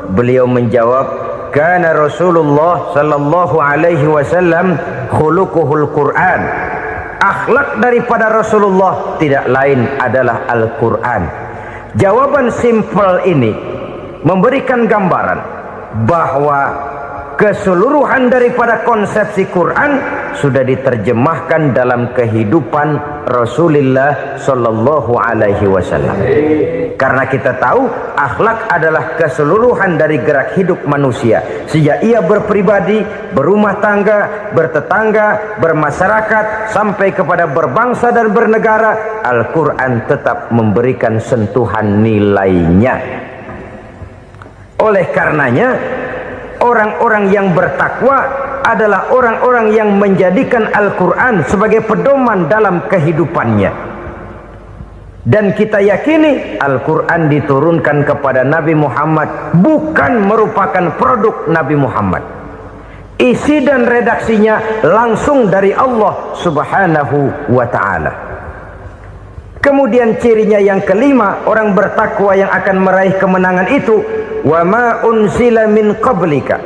beliau menjawab, kana Rasulullah sallallahu alaihi wasallam khuluquhul Quran. Akhlak daripada Rasulullah tidak lain adalah Al-Quran. Jawaban simpel ini memberikan gambaran bahwa keseluruhan daripada konsepsi Quran sudah diterjemahkan dalam kehidupan Rasulullah sallallahu alaihi wasallam. Karena kita tahu akhlak adalah keseluruhan dari gerak hidup manusia, sejak ia berpribadi, berumah tangga, bertetangga, bermasyarakat, sampai kepada berbangsa dan bernegara. Al-Quran tetap memberikan sentuhan nilainya. Oleh karenanya, orang-orang yang bertakwa adalah orang-orang yang menjadikan Al-Quran sebagai pedoman dalam kehidupannya. Dan kita yakini Al-Quran diturunkan kepada Nabi Muhammad bukan merupakan produk Nabi Muhammad. Isi dan redaksinya langsung dari Allah subhanahu wa ta'ala. Kemudian cirinya yang kelima, orang bertakwa yang akan meraih kemenangan itu, wa ma unzila min qablika,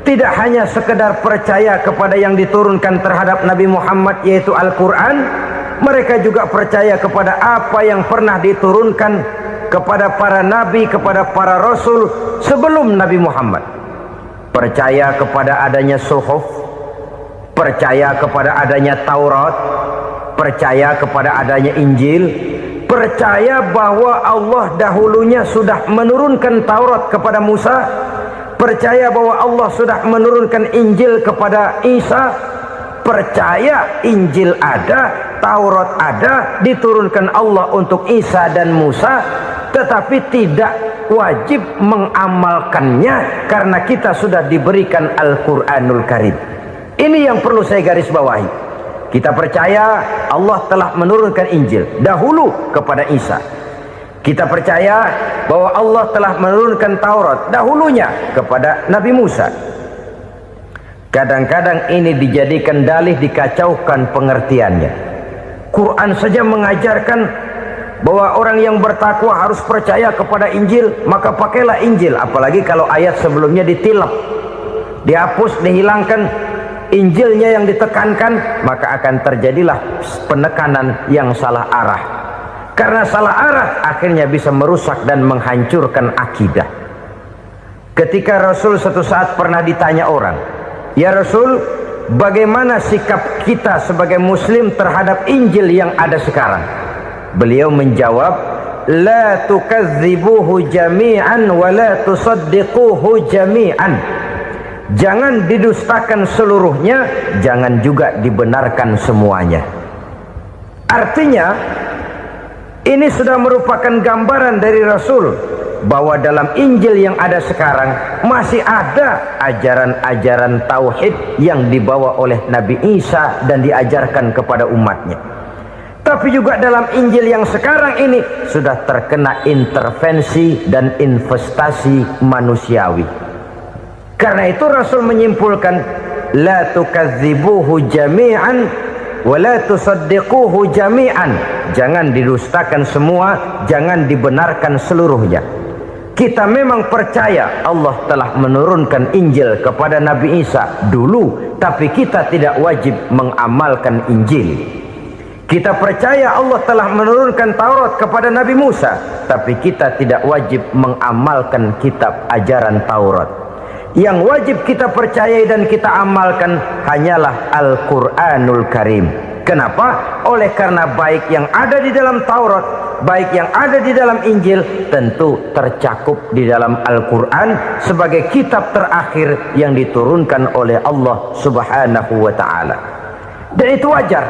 tidak hanya sekedar percaya kepada yang diturunkan terhadap Nabi Muhammad yaitu Al-Quran, mereka juga percaya kepada apa yang pernah diturunkan kepada para nabi, kepada para rasul sebelum Nabi Muhammad. Percaya kepada adanya suhuf, percaya kepada adanya Taurat, percaya kepada adanya Injil, percaya bahwa Allah dahulunya sudah menurunkan Taurat kepada Musa, percaya bahwa Allah sudah menurunkan Injil kepada Isa, percaya Injil ada, Taurat ada, diturunkan Allah untuk Isa dan Musa, tetapi tidak wajib mengamalkannya karena kita sudah diberikan Al-Quranul Karim. Ini yang perlu saya garis bawahi. Kita percaya Allah telah menurunkan Injil dahulu kepada Isa. Kita percaya bahwa Allah telah menurunkan Taurat dahulunya kepada Nabi Musa. Kadang-kadang ini dijadikan dalih, dikacaukan pengertiannya. Quran saja mengajarkan bahwa orang yang bertakwa harus percaya kepada Injil, maka pakailah Injil. Apalagi kalau ayat sebelumnya ditilap, dihapus, dihilangkan, Injilnya yang ditekankan, maka akan terjadilah penekanan yang salah arah. Karena salah arah akhirnya bisa merusak dan menghancurkan akidah. Ketika Rasul suatu saat pernah ditanya orang, "Ya Rasul, bagaimana sikap kita sebagai muslim terhadap Injil yang ada sekarang?" Beliau menjawab, "La tukadzibuhu jami'an wa la tusaddiquhu jami'an." Jangan didustakan seluruhnya, jangan juga dibenarkan semuanya. Artinya, ini sudah merupakan gambaran dari Rasul bahwa dalam Injil yang ada sekarang masih ada ajaran-ajaran tauhid yang dibawa oleh Nabi Isa dan diajarkan kepada umatnya. Tapi juga dalam Injil yang sekarang ini sudah terkena intervensi dan investasi manusiawi. Karena itu Rasul menyimpulkan, la tukadzibuhu jami'an wa la tusaddiquhu jami'an. Jangan didustakan semua, jangan dibenarkan seluruhnya. Kita memang percaya Allah telah menurunkan Injil kepada Nabi Isa dulu, tapi kita tidak wajib mengamalkan Injil. Kita percaya Allah telah menurunkan Taurat kepada Nabi Musa, tapi kita tidak wajib mengamalkan kitab ajaran Taurat. Yang wajib kita percayai dan kita amalkan hanyalah Al-Quranul Karim. Kenapa? Oleh karena baik yang ada di dalam Taurat, baik yang ada di dalam Injil, tentu tercakup di dalam Al-Quran sebagai kitab terakhir yang diturunkan oleh Allah Subhanahu wa Ta'ala. Dan itu wajar.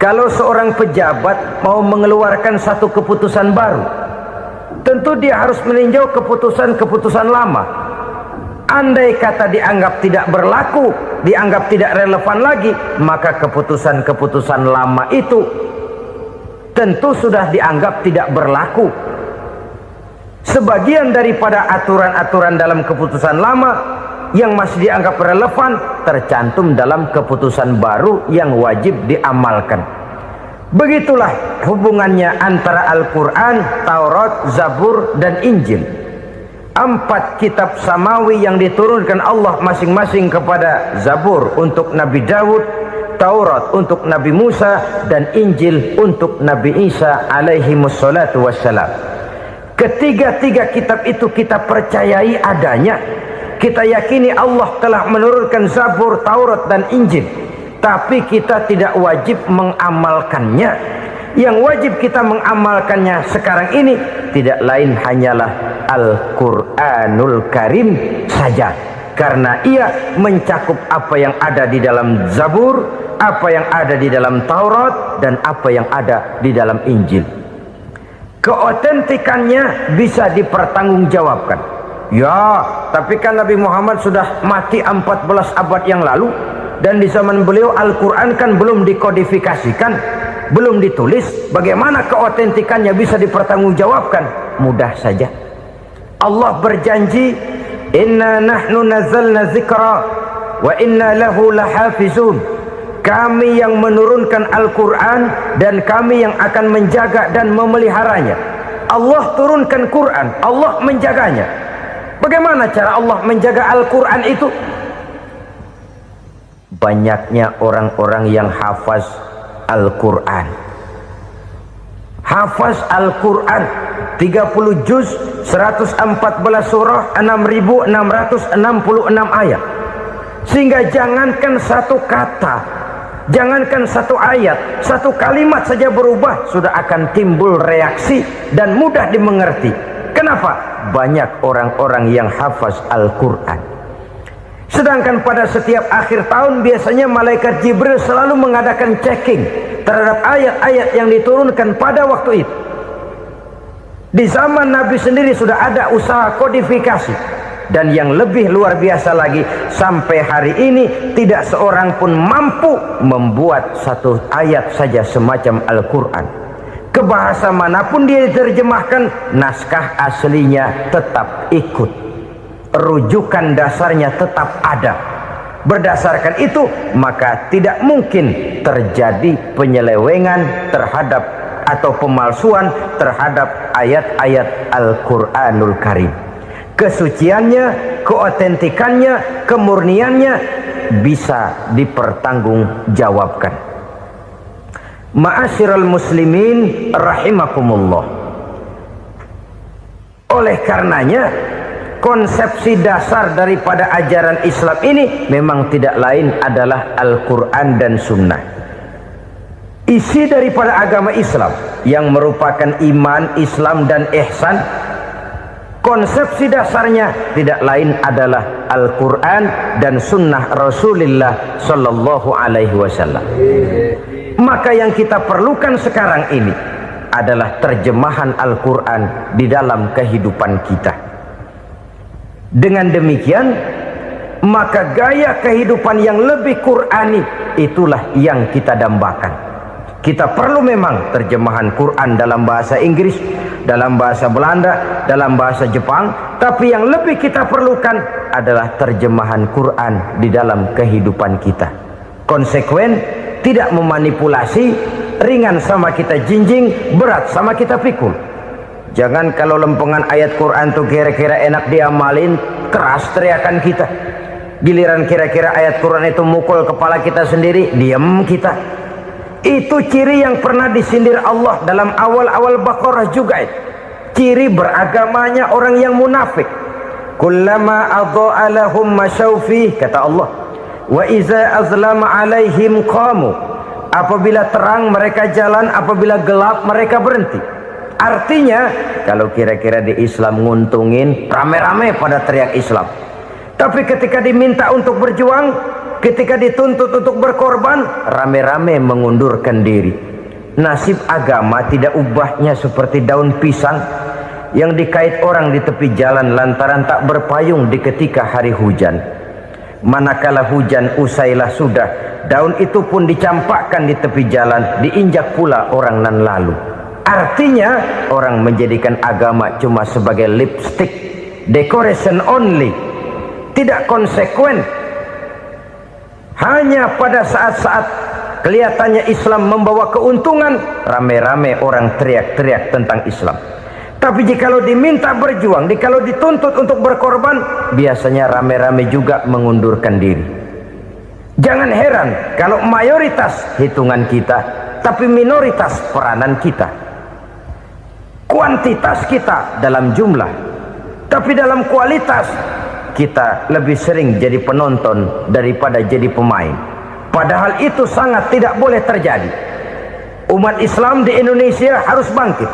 Kalau seorang pejabat mau mengeluarkan satu keputusan baru, tentu dia harus meninjau keputusan-keputusan lama. Andai kata dianggap tidak berlaku, dianggap tidak relevan lagi, maka keputusan-keputusan lama itu tentu sudah dianggap tidak berlaku. Sebagian daripada aturan-aturan dalam keputusan lama yang masih dianggap relevan tercantum dalam keputusan baru yang wajib diamalkan. Begitulah hubungannya antara Al-Quran, Taurat, Zabur, dan Injil. 4 kitab samawi yang diturunkan Allah masing-masing kepada Zabur untuk Nabi Daud, Taurat untuk Nabi Musa, dan Injil untuk Nabi Isa alaihi wassalatu wassalam. Ketiga-tiga kitab itu kita percayai adanya. Kita yakini Allah telah menurunkan Zabur, Taurat, dan Injil, tapi kita tidak wajib mengamalkannya. Yang wajib kita mengamalkannya sekarang ini tidak lain hanyalah Al-Quranul Karim saja, karena ia mencakup apa yang ada di dalam Zabur, apa yang ada di dalam Taurat, dan apa yang ada di dalam Injil. Keotentikannya bisa dipertanggungjawabkan. Ya, tapi kan Nabi Muhammad sudah mati 14 abad yang lalu, dan di zaman beliau Al-Quran kan belum dikodifikasikan, belum ditulis. Bagaimana keotentikannya bisa dipertanggungjawabkan? Mudah saja. Allah berjanji, "Inna nahnu nazzalna dzikra wa inna lahu lahafizun." Kami yang menurunkan Al-Quran dan kami yang akan menjaga dan memeliharanya. Allah turunkan Quran, Allah menjaganya. Bagaimana cara Allah menjaga Al-Quran itu? Banyaknya orang-orang yang hafaz Al-Quran. Hafaz Al-Quran 30 juz, 114 surah, 6.666 ayat. Sehingga jangankan satu kata, jangankan satu ayat, satu kalimat saja berubah sudah akan timbul reaksi dan mudah dimengerti. Kenapa? Banyak orang-orang yang hafaz Al-Quran. Sedangkan pada setiap akhir tahun biasanya malaikat Jibril selalu mengadakan checking terhadap ayat-ayat yang diturunkan pada waktu itu. Di zaman Nabi sendiri sudah ada usaha kodifikasi. Dan yang lebih luar biasa lagi, sampai hari ini tidak seorang pun mampu membuat satu ayat saja semacam Al-Quran. Ke bahasa manapun dia diterjemahkan, naskah aslinya tetap ikut, rujukan dasarnya tetap ada. Berdasarkan itu, maka tidak mungkin terjadi penyelewengan terhadap atau pemalsuan terhadap ayat-ayat Al-Quranul Karim. Kesuciannya, keotentikannya, kemurniannya bisa dipertanggungjawabkan. Ma'asyiral muslimin rahimakumullah. Oleh karenanya, konsepsi dasar daripada ajaran Islam ini memang tidak lain adalah Al-Quran dan Sunnah. Isi daripada agama Islam yang merupakan iman, Islam dan ihsan, konsepsi dasarnya tidak lain adalah Al-Quran dan Sunnah Rasulullah Sallallahu Alaihi Wasallam. Maka yang kita perlukan sekarang ini adalah terjemahan Al-Quran di dalam kehidupan kita. Dengan demikian, maka gaya kehidupan yang lebih Qurani itulah yang kita dambakan. Kita perlu memang terjemahan Quran dalam bahasa Inggris, dalam bahasa Belanda, dalam bahasa Jepang, tapi yang lebih kita perlukan adalah terjemahan Quran di dalam kehidupan kita. Konsekuen, tidak memanipulasi, ringan sama kita jinjing, berat sama kita pikul. Jangan kalau lempengan ayat Quran tuh kira-kira enak diamalin, keras teriakan kita. Giliran kira-kira ayat Quran itu mukul kepala kita sendiri, diam kita. Itu ciri yang pernah disindir Allah dalam awal-awal Baqarah juga itu. Ciri beragamanya orang yang munafik. Kullama adha'a lahum masyaw fih, kata Allah. Wa iza azlama alaihim qamu. Apabila terang mereka jalan, apabila gelap mereka berhenti. Artinya, kalau kira-kira di Islam nguntungin, rame-rame pada teriak Islam. Tapi ketika diminta untuk berjuang, ketika dituntut untuk berkorban, rame-rame mengundurkan diri. Nasib agama tidak ubahnya seperti daun pisang yang dikait orang di tepi jalan lantaran tak berpayung di ketika hari hujan. Manakala hujan usailah sudah, daun itu pun dicampakkan di tepi jalan, diinjak pula orang nan lalu. Artinya, orang menjadikan agama cuma sebagai lipstick, decoration only, tidak konsekuen. Hanya pada saat-saat kelihatannya Islam membawa keuntungan, rame-rame orang teriak-teriak tentang Islam. Tapi jikalau diminta berjuang, jikalau dituntut untuk berkorban, biasanya rame-rame juga mengundurkan diri. Jangan heran kalau mayoritas hitungan kita, tapi minoritas peranan kita. Kuantitas kita dalam jumlah, tapi dalam kualitas kita lebih sering jadi penonton daripada jadi pemain. Padahal itu sangat tidak boleh terjadi. Umat Islam di Indonesia harus bangkit.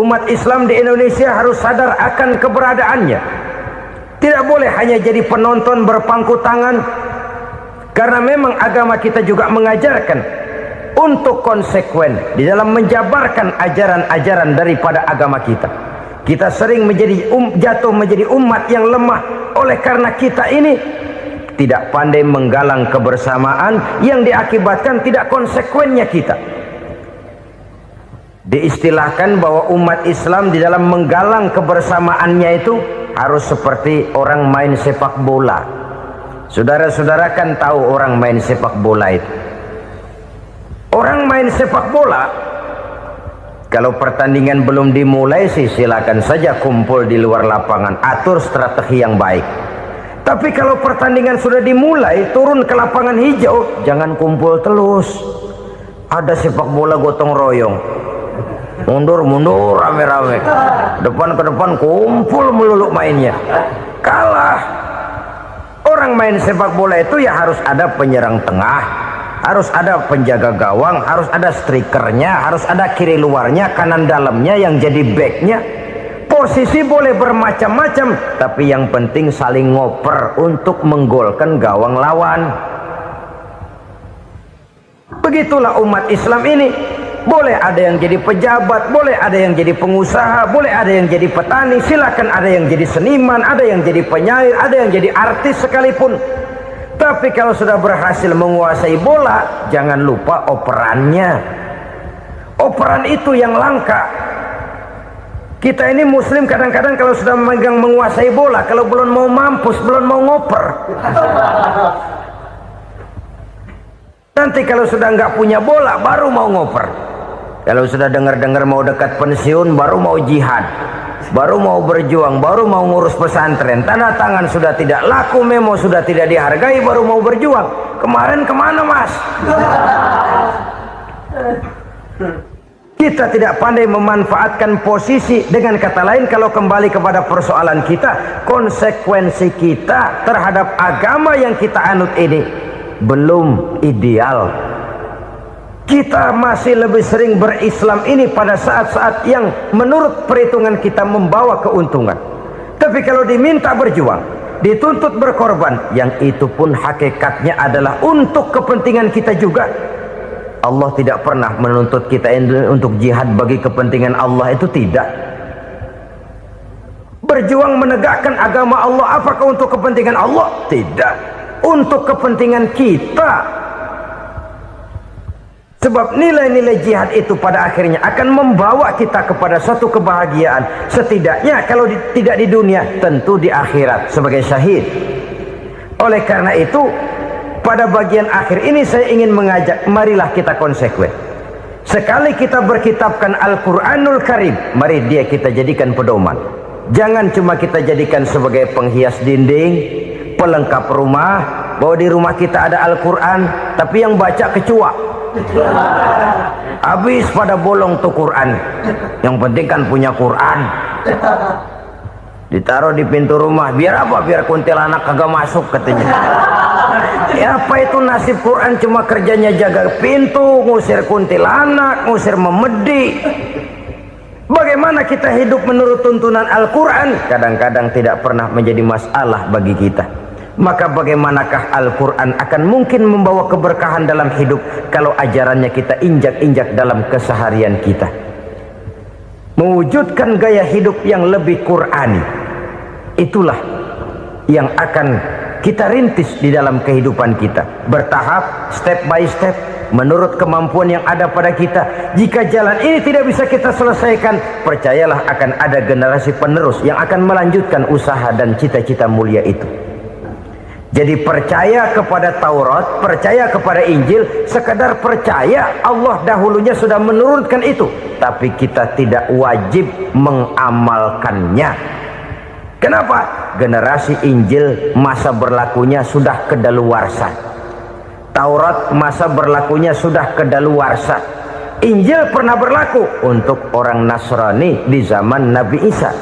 Umat Islam di Indonesia harus sadar akan keberadaannya. Tidak boleh hanya jadi penonton berpangku tangan, karena memang agama kita juga mengajarkan untuk konsekuen di dalam menjabarkan ajaran-ajaran daripada agama kita. Kita sering menjadi jatuh menjadi umat yang lemah oleh karena kita ini tidak pandai menggalang kebersamaan yang diakibatkan tidak konsekuennya kita. Diistilahkan bahwa umat Islam di dalam menggalang kebersamaannya itu harus seperti orang main sepak bola. Saudara-saudara kan tahu orang main sepak bola itu. Orang main sepak bola, kalau pertandingan belum dimulai sih silakan saja kumpul di luar lapangan, atur strategi yang baik. Tapi kalau pertandingan sudah dimulai, turun ke lapangan hijau, jangan kumpul terus. Ada sepak bola gotong royong, mundur-mundur rame-rame, depan ke depan kumpul melulu mainnya. Kalah. Orang main sepak bola itu ya harus ada penyerang tengah, harus ada penjaga gawang, harus ada strikernya, harus ada kiri luarnya, kanan dalamnya yang jadi backnya. Posisi boleh bermacam-macam, tapi yang penting saling ngoper untuk menggolkan gawang lawan. Begitulah umat Islam ini. Boleh ada yang jadi pejabat, boleh ada yang jadi pengusaha, boleh ada yang jadi petani, silakan ada yang jadi seniman, ada yang jadi penyair, ada yang jadi artis sekalipun. Tapi kalau sudah berhasil menguasai bola, jangan lupa operannya. Operan itu yang langka. Kita ini muslim kadang-kadang kalau sudah memegang menguasai bola, kalau belum mau mampus, belum mau ngoper. Nanti kalau sudah nggak punya bola, baru mau ngoper. Kalau sudah dengar-dengar mau dekat pensiun, baru mau jihad, baru mau berjuang, baru mau ngurus pesantren. Tanda tangan sudah tidak laku, memo sudah tidak dihargai, baru mau berjuang. Kemarin kemana, Mas? Kita tidak pandai memanfaatkan posisi. Dengan kata lain, kalau kembali kepada persoalan kita, konsekuensi kita terhadap agama yang kita anut ini belum ideal. Kita masih lebih sering berislam ini pada saat-saat yang menurut perhitungan kita membawa keuntungan. Tapi kalau diminta berjuang, dituntut berkorban, yang itu pun hakikatnya adalah untuk kepentingan kita juga. Allah tidak pernah menuntut kita untuk jihad bagi kepentingan Allah, itu tidak. Berjuang menegakkan agama Allah, apakah untuk kepentingan Allah? Tidak. Untuk kepentingan kita. Sebab nilai-nilai jihad itu pada akhirnya akan membawa kita kepada suatu kebahagiaan. Setidaknya kalau tidak di dunia, tentu di akhirat sebagai syahid. Oleh karena itu, pada bagian akhir ini saya ingin mengajak, marilah kita konsekuen. Sekali kita berkitabkan Al-Quranul Karim, mari dia kita jadikan pedoman. Jangan cuma kita jadikan sebagai penghias dinding, pelengkap rumah, bahwa di rumah kita ada Al-Quran, tapi yang baca kecoa. Habis pada bolong tuh Quran. Yang penting kan punya Quran. Ditaruh di pintu rumah. Biar apa? Biar kuntilanak kagak masuk katanya. Ya apa itu nasib Quran, cuma kerjanya jaga pintu, ngusir kuntilanak, ngusir memedi. Bagaimana kita hidup menurut tuntunan Al-Quran? Kadang-kadang tidak pernah menjadi masalah bagi kita. Maka bagaimanakah Al-Quran akan mungkin membawa keberkahan dalam hidup kalau ajarannya kita injak-injak dalam keseharian kita? Mewujudkan gaya hidup yang lebih Qurani, itulah yang akan kita rintis di dalam kehidupan kita, bertahap, step by step, menurut kemampuan yang ada pada kita. Jika jalan ini tidak bisa kita selesaikan, percayalah akan ada generasi penerus yang akan melanjutkan usaha dan cita-cita mulia itu. Jadi percaya kepada Taurat, percaya kepada Injil, sekadar percaya Allah dahulunya sudah menurunkan itu, tapi kita tidak wajib mengamalkannya. Kenapa? Generasi Injil masa berlakunya sudah kedaluarsa. Taurat masa berlakunya sudah kedaluarsa. Injil pernah berlaku untuk orang Nasrani di zaman Nabi Isa.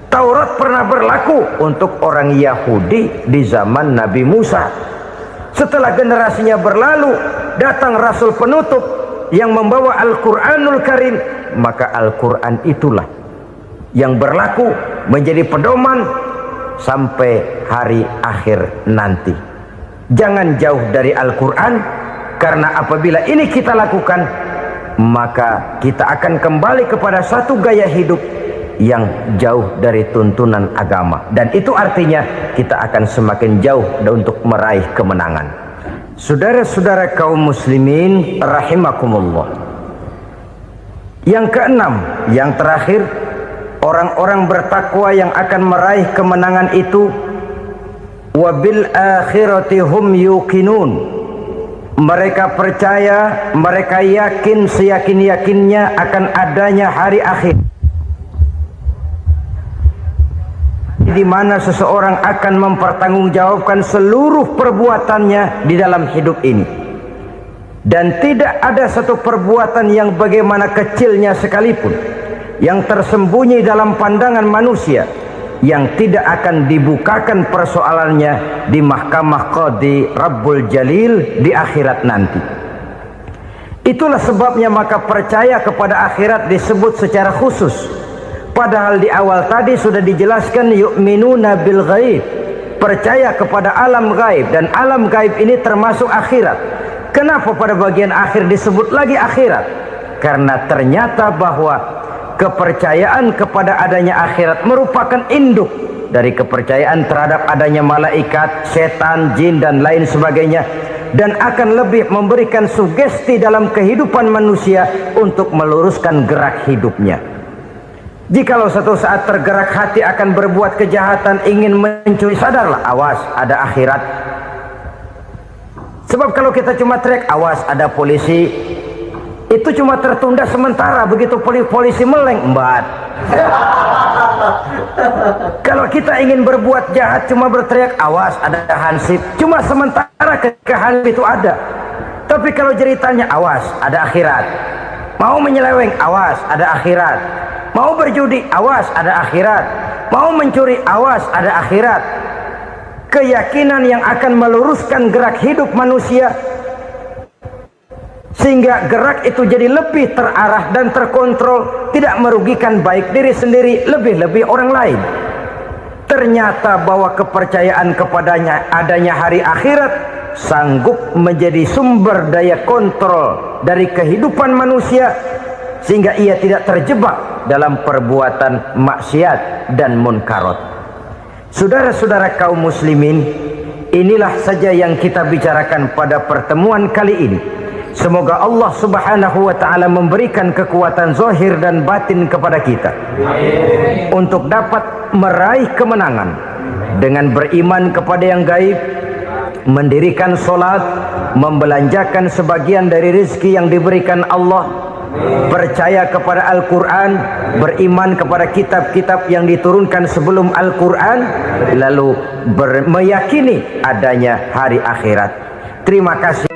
Taurat pernah berlaku untuk orang Yahudi di zaman Nabi Musa. Setelah generasinya berlalu, datang Rasul penutup yang membawa Al-Quranul Karim. Maka Al-Quran itulah yang berlaku menjadi pedoman sampai hari akhir nanti. Jangan jauh dari Al-Quran, karena apabila ini kita lakukan, maka kita akan kembali kepada satu gaya hidup yang jauh dari tuntunan agama, dan itu artinya kita akan semakin jauh untuk meraih kemenangan. Saudara-saudara kaum muslimin rahimakumullah, yang keenam, yang terakhir, orang-orang bertakwa yang akan meraih kemenangan itu wabil akhirati hum yuqinun. Mereka percaya, mereka yakin seyakin-yakinnya akan adanya hari akhir, di mana seseorang akan mempertanggungjawabkan seluruh perbuatannya di dalam hidup ini, dan tidak ada satu perbuatan yang bagaimana kecilnya sekalipun yang tersembunyi dalam pandangan manusia yang tidak akan dibukakan persoalannya di mahkamah Qadi Rabbul Jalil di akhirat nanti. Itulah sebabnya maka percaya kepada akhirat disebut secara khusus. Padahal di awal tadi sudah dijelaskan yu'minuna bil ghaib, percaya kepada alam gaib, dan alam gaib ini termasuk akhirat. Kenapa pada bagian akhir disebut lagi akhirat? karena ternyata bahwa kepercayaan kepada adanya akhirat merupakan induk dari kepercayaan terhadap adanya malaikat, setan, jin dan lain sebagainya, dan akan lebih memberikan sugesti dalam kehidupan manusia untuk meluruskan gerak hidupnya. Jikalau satu saat tergerak hati akan berbuat kejahatan, ingin mencuri, sadarlah, awas ada akhirat. Sebab kalau kita cuma teriak awas ada polisi, itu cuma tertunda sementara. Begitu polisi meleng, embat. Kalau kita ingin berbuat jahat cuma berteriak awas ada hansip, cuma sementara ketika hansip itu ada. Tapi kalau ceritanya awas ada akhirat, mau menyeleweng awas ada akhirat, mau berjudi awas ada akhirat, mau mencuri awas ada akhirat. Keyakinan yang akan meluruskan gerak hidup manusia sehingga gerak itu jadi lebih terarah dan terkontrol, tidak merugikan baik diri sendiri, lebih-lebih orang lain. Ternyata bahwa kepercayaan kepadanya adanya hari akhirat sanggup menjadi sumber daya kontrol dari kehidupan manusia, sehingga ia tidak terjebak dalam perbuatan maksiat dan munkarat. Saudara-saudara kaum muslimin, inilah saja yang kita bicarakan pada pertemuan kali ini. Semoga Allah subhanahu wa ta'ala memberikan kekuatan zahir dan batin kepada kita untuk dapat meraih kemenangan dengan beriman kepada yang gaib, mendirikan solat, membelanjakan sebagian dari rezeki yang diberikan Allah, percaya kepada Al-Quran, beriman kepada kitab-kitab yang diturunkan sebelum Al-Quran, lalu meyakini adanya hari akhirat. Terima kasih.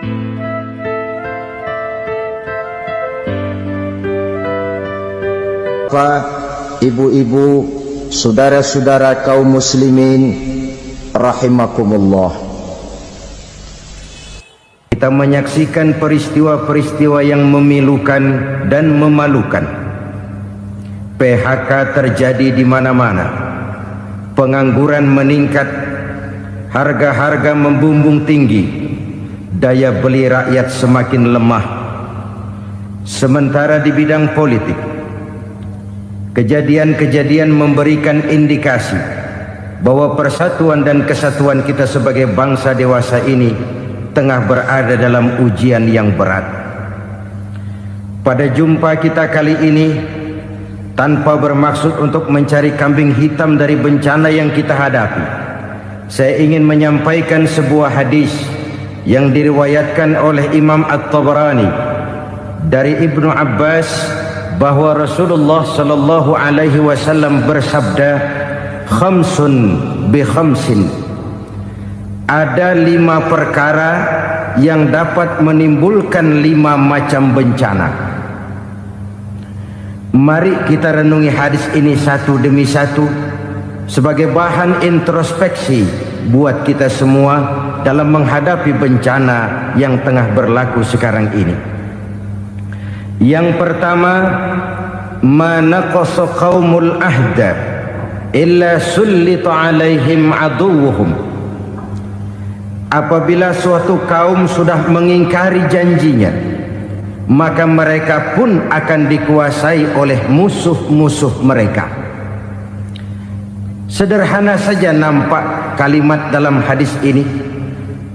Ibu-ibu, saudara-saudara kaum muslimin rahimakumullah, kita menyaksikan peristiwa-peristiwa yang memilukan dan memalukan. PHK terjadi di mana-mana, pengangguran meningkat, harga-harga membumbung tinggi, daya beli rakyat semakin lemah. Sementara di bidang politik, kejadian-kejadian memberikan indikasi bahwa persatuan dan kesatuan kita sebagai bangsa dewasa ini tengah berada dalam ujian yang berat. Pada jumpa kita kali ini, tanpa bermaksud untuk mencari kambing hitam dari bencana yang kita hadapi, saya ingin menyampaikan sebuah hadis yang diriwayatkan oleh Imam At-Tabarani dari Ibnu Abbas, bahwa Rasulullah sallallahu alaihi wasallam bersabda, khamsun bi khamsin, ada 5 perkara yang dapat menimbulkan 5 macam bencana. Mari kita renungi hadis ini satu demi satu sebagai bahan introspeksi buat kita semua dalam menghadapi bencana yang tengah berlaku sekarang ini. Yang pertama, ma naqasa qaumul ahda illa sullita alaihim aduwwuhum. Apabila suatu kaum sudah mengingkari janjinya, maka mereka pun akan dikuasai oleh musuh-musuh mereka. Sederhana saja nampak kalimat dalam hadis ini.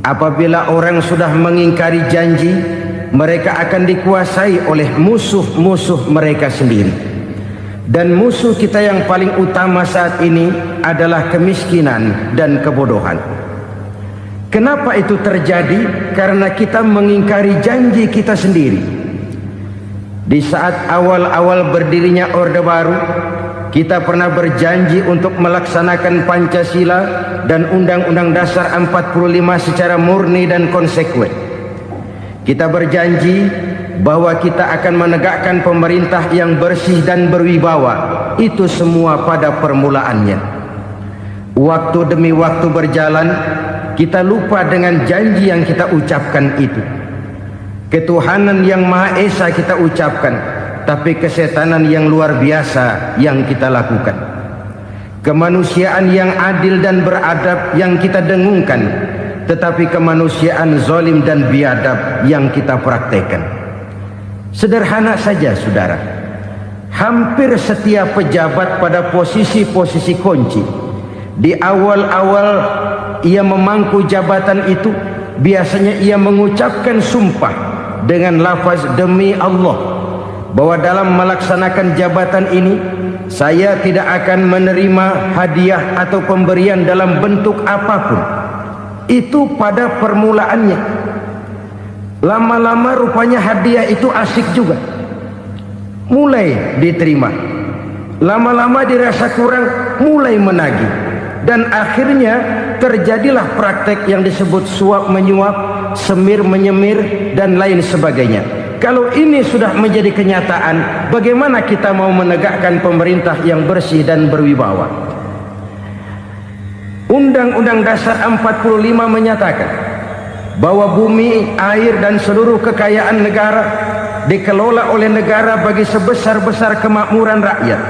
Apabila orang sudah mengingkari janji, mereka akan dikuasai oleh musuh-musuh mereka sendiri. Dan musuh kita yang paling utama saat ini adalah kemiskinan dan kebodohan. Kenapa itu terjadi? Karena kita mengingkari janji kita sendiri. Di saat awal-awal berdirinya Orde Baru, kita pernah berjanji untuk melaksanakan Pancasila dan Undang-Undang Dasar 45 secara murni dan konsekuen. Kita berjanji bahwa kita akan menegakkan pemerintah yang bersih dan berwibawa. Itu semua pada permulaannya. Waktu demi waktu berjalan, kita lupa dengan janji yang kita ucapkan itu. Ketuhanan yang Maha Esa kita ucapkan, tapi kesetanan yang luar biasa yang kita lakukan. Kemanusiaan yang adil dan beradab yang kita dengungkan, tetapi kemanusiaan zalim dan biadab yang kita praktekkan. Sederhana saja saudara, hampir setiap pejabat pada posisi-posisi kunci, di awal-awal ia memangku jabatan itu, biasanya ia mengucapkan sumpah dengan lafaz demi Allah, bahwa dalam melaksanakan jabatan ini saya tidak akan menerima hadiah atau pemberian dalam bentuk apapun. Itu pada permulaannya. Lama-lama rupanya hadiah itu asik juga, mulai diterima. Lama-lama dirasa kurang, mulai menagih. Dan akhirnya terjadilah praktek yang disebut suap menyuap, semir menyemir, dan lain sebagainya. Kalau ini sudah menjadi kenyataan, bagaimana kita mau menegakkan pemerintah yang bersih dan berwibawa? Undang-Undang Dasar 45 menyatakan bahwa bumi, air, dan seluruh kekayaan negara dikelola oleh negara bagi sebesar-besar kemakmuran rakyat.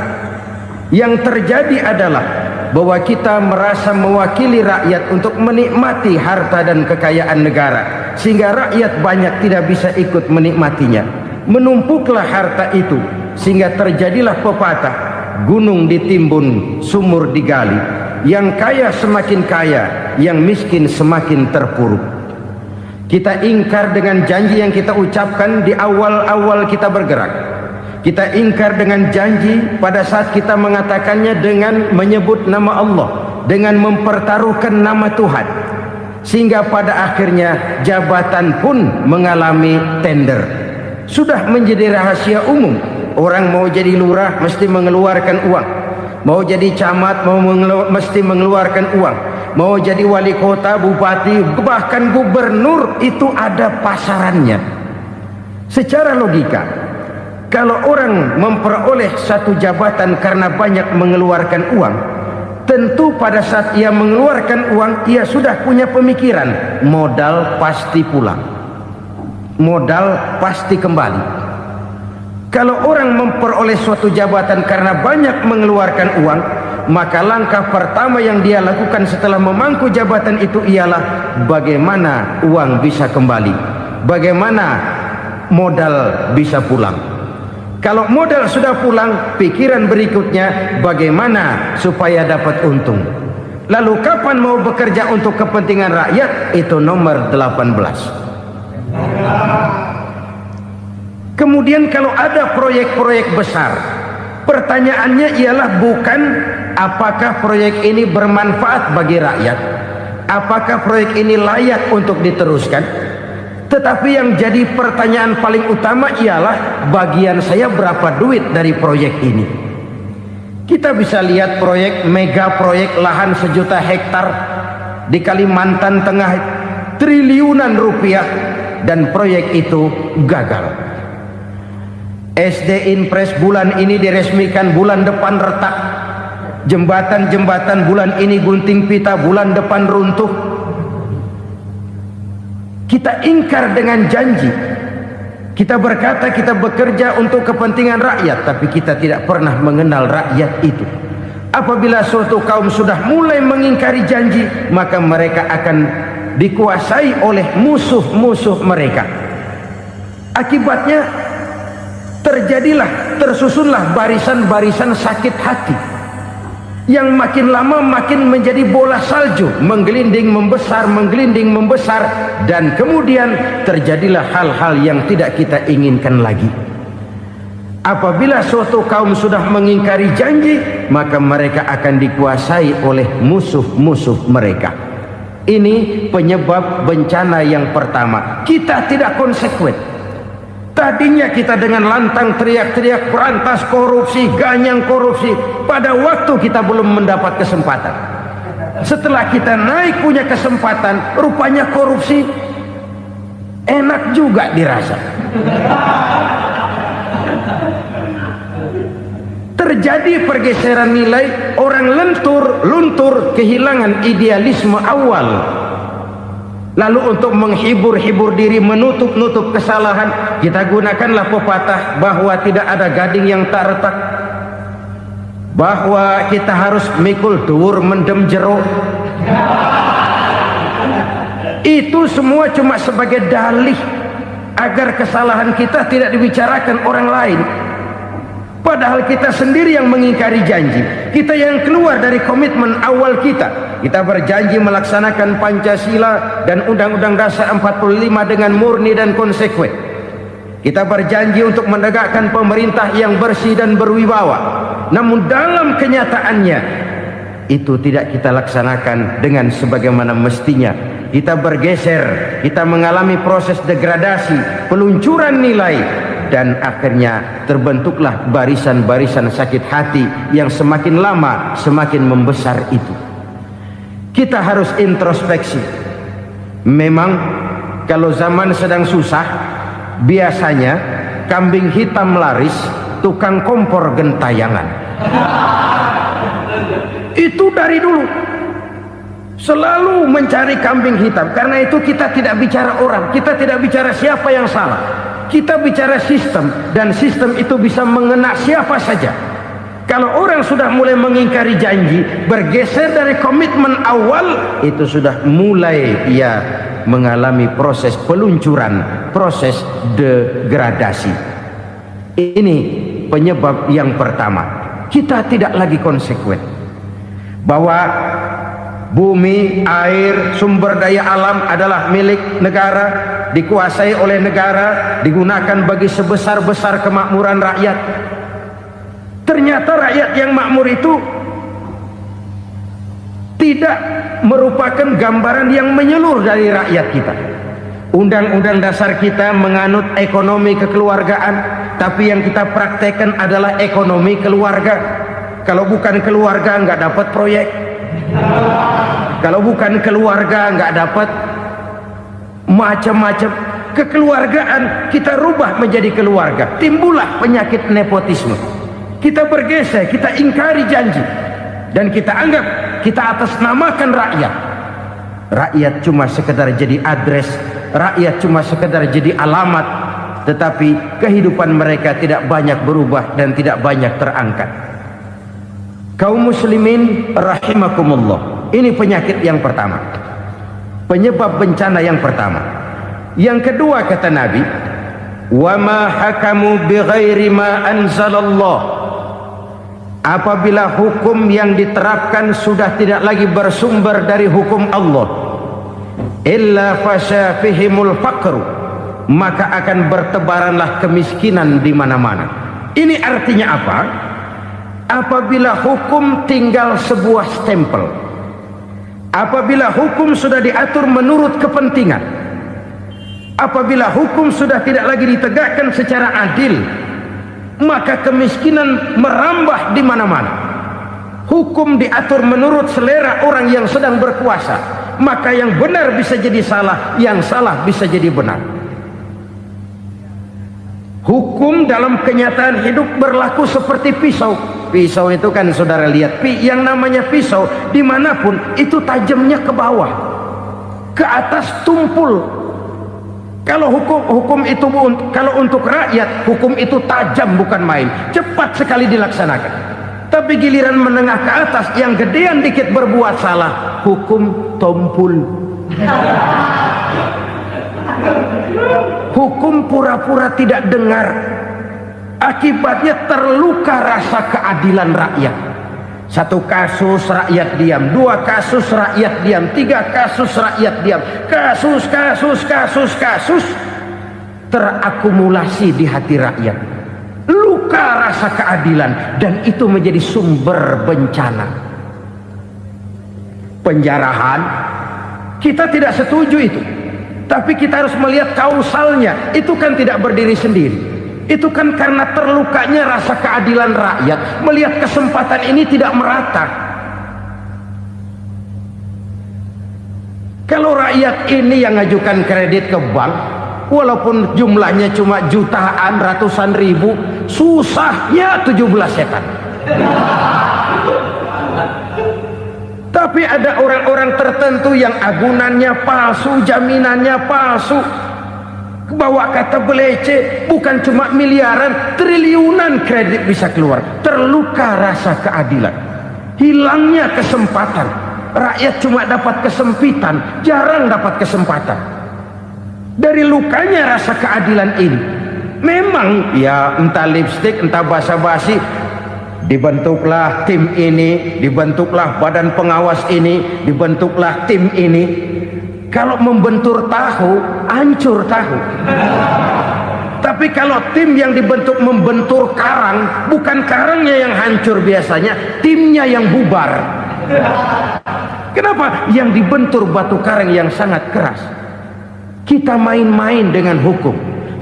Yang terjadi adalah bahwa kita merasa mewakili rakyat untuk menikmati harta dan kekayaan negara, sehingga rakyat banyak tidak bisa ikut menikmatinya. Menumpuklah harta itu sehingga terjadilah pepatah, gunung ditimbun, sumur digali. Yang kaya semakin kaya, yang miskin semakin terpuruk. Kita ingkar dengan janji yang kita ucapkan di awal-awal kita bergerak. Kita ingkar dengan janji pada saat kita mengatakannya dengan menyebut nama Allah, dengan mempertaruhkan nama Tuhan. Sehingga pada akhirnya jabatan pun mengalami tender. Sudah menjadi rahasia umum. Orang mau jadi lurah mesti mengeluarkan uang. Mau jadi camat mesti mengeluarkan uang. Mau jadi wali kota, bupati, bahkan gubernur, itu ada pasarannya. Secara logika, kalau orang memperoleh satu jabatan karena banyak mengeluarkan uang, tentu pada saat ia mengeluarkan uang, ia sudah punya pemikiran, modal pasti pulang, modal pasti kembali. Kalau orang memperoleh suatu jabatan karena banyak mengeluarkan uang, maka langkah pertama yang dia lakukan setelah memangku jabatan itu ialah bagaimana uang bisa kembali, bagaimana modal bisa pulang. Kalau modal sudah pulang, pikiran berikutnya bagaimana supaya dapat untung. Lalu kapan mau bekerja untuk kepentingan rakyat? Itu nomor 18. Kemudian kalau ada proyek-proyek besar, pertanyaannya ialah bukan apakah proyek ini bermanfaat bagi rakyat, apakah proyek ini layak untuk diteruskan, tetapi yang jadi pertanyaan paling utama ialah bagian saya berapa duit dari proyek ini. Kita bisa lihat proyek, mega proyek lahan 1 juta hektar di Kalimantan Tengah, triliunan rupiah, dan proyek itu gagal. SD Impres bulan ini diresmikan, bulan depan retak. Jembatan-jembatan bulan ini gunting pita, bulan depan runtuh. Kita ingkar dengan janji. Kita berkata kita bekerja untuk kepentingan rakyat, tapi kita tidak pernah mengenal rakyat itu. Apabila suatu kaum sudah mulai mengingkari janji, maka mereka akan dikuasai oleh musuh-musuh mereka. Akibatnya tersusunlah barisan-barisan sakit hati yang makin lama makin menjadi bola salju, menggelinding membesar, dan kemudian terjadilah hal-hal yang tidak kita inginkan lagi. Apabila suatu kaum sudah mengingkari janji, maka mereka akan dikuasai oleh musuh-musuh mereka. Ini penyebab bencana yang pertama. Kita tidak konsekuen. Tadinya kita dengan lantang teriak-teriak berantas korupsi, ganyang korupsi. Pada waktu kita belum mendapat kesempatan. Setelah kita naik punya kesempatan, rupanya korupsi enak juga dirasa. Terjadi pergeseran nilai, orang luntur, kehilangan idealisme awal. Lalu untuk menghibur-hibur diri, menutup-nutup kesalahan, kita gunakanlah pepatah bahwa tidak ada gading yang tak retak, bahwa kita harus mikul dhuwur mendem jero. Itu semua cuma sebagai dalih agar kesalahan kita tidak dibicarakan orang lain. Padahal kita sendiri yang mengingkari janji. Kita yang keluar dari komitmen awal kita. Kita berjanji melaksanakan Pancasila dan Undang-Undang Dasar 45 dengan murni dan konsekuen. Kita berjanji untuk menegakkan pemerintah yang bersih dan berwibawa. Namun dalam kenyataannya itu tidak kita laksanakan dengan sebagaimana mestinya. Kita bergeser, kita mengalami proses degradasi, peluncuran nilai, dan akhirnya terbentuklah barisan-barisan sakit hati yang semakin lama semakin membesar itu. Kita harus introspeksi. Memang kalau zaman sedang susah, biasanya kambing hitam laris, tukang kompor gentayangan. Itu dari dulu selalu mencari kambing hitam. Karena itu kita tidak bicara orang, kita tidak bicara siapa yang salah, kita bicara sistem, dan sistem itu bisa mengena siapa saja. Kalau orang sudah mulai mengingkari janji, bergeser dari komitmen awal, itu sudah mulai ia mengalami proses peluncuran, proses degradasi. Ini penyebab yang pertama. Kita tidak lagi konsekuen bahwa bumi, air, sumber daya alam adalah milik negara, dikuasai oleh negara, digunakan bagi sebesar-besar kemakmuran rakyat. Ternyata rakyat yang makmur itu tidak merupakan gambaran yang menyeluruh dari rakyat kita. Undang-undang dasar kita menganut ekonomi kekeluargaan, tapi yang kita praktekkan adalah ekonomi keluarga. Kalau bukan keluarga nggak dapat proyek. Kalau bukan keluarga nggak dapat macam-macam. Kekeluargaan kita rubah menjadi keluarga, timbullah penyakit nepotisme. Kita bergeser, kita ingkari janji, dan kita anggap kita atasnamakan rakyat. Rakyat cuma sekedar jadi address, rakyat cuma sekedar jadi alamat, tetapi kehidupan mereka tidak banyak berubah dan tidak banyak terangkat. Kaum muslimin rahimakumullah, ini penyakit yang pertama, penyebab bencana yang pertama. Yang kedua, kata Nabi, wa ma hakamu bighairi ma anzalallah. Apabila hukum yang diterapkan sudah tidak lagi bersumber dari hukum Allah, illa fasha fihimul faqru, maka akan bertebaranlah kemiskinan di mana-mana. Ini artinya apa? Apabila hukum tinggal sebuah stempel, apabila hukum sudah diatur menurut kepentingan, apabila hukum sudah tidak lagi ditegakkan secara adil, maka kemiskinan merambah di mana-mana. Hukum diatur menurut selera orang yang sedang berkuasa, maka yang benar bisa jadi salah, yang salah bisa jadi benar. Hukum dalam kenyataan hidup berlaku seperti pisau. Pisau itu kan saudara lihat, yang namanya pisau dimanapun itu tajamnya ke bawah, ke atas tumpul. Kalau hukum itu, kalau untuk rakyat, hukum itu tajam bukan main, cepat sekali dilaksanakan. Tapi giliran menengah ke atas, yang gedean dikit berbuat salah, hukum tompul. Hukum pura-pura tidak dengar. Akibatnya terluka rasa keadilan rakyat. Satu kasus rakyat diam, dua kasus rakyat diam, tiga kasus rakyat diam, kasus terakumulasi di hati rakyat. Luka rasa keadilan, dan itu menjadi sumber bencana. Penjarahan, kita tidak setuju itu, tapi kita harus melihat kausalnya. Itu kan tidak berdiri sendiri. Itu kan karena terlukanya rasa keadilan rakyat, melihat kesempatan ini tidak merata. Kalau rakyat ini yang ngajukan kredit ke bank, walaupun jumlahnya cuma jutaan, ratusan ribu, susahnya 17 setan. Tapi ada orang-orang tertentu yang agunannya palsu, jaminannya palsu, bawa kata belece, bukan cuma miliaran, triliunan kredit bisa keluar. Terluka rasa keadilan, hilangnya kesempatan. Rakyat cuma dapat kesempitan, jarang dapat kesempatan. Dari lukanya rasa keadilan ini. Memang ya entah lipstick, entah basa-basi, dibentuklah tim ini, dibentuklah badan pengawas ini, dibentuklah tim ini. Kalau membentur tahu, hancur tahu. Tapi kalau tim yang dibentuk membentur karang, bukan karangnya yang hancur biasanya, timnya yang bubar. Kenapa? Yang dibentur batu karang yang sangat keras. Kita main-main dengan hukum.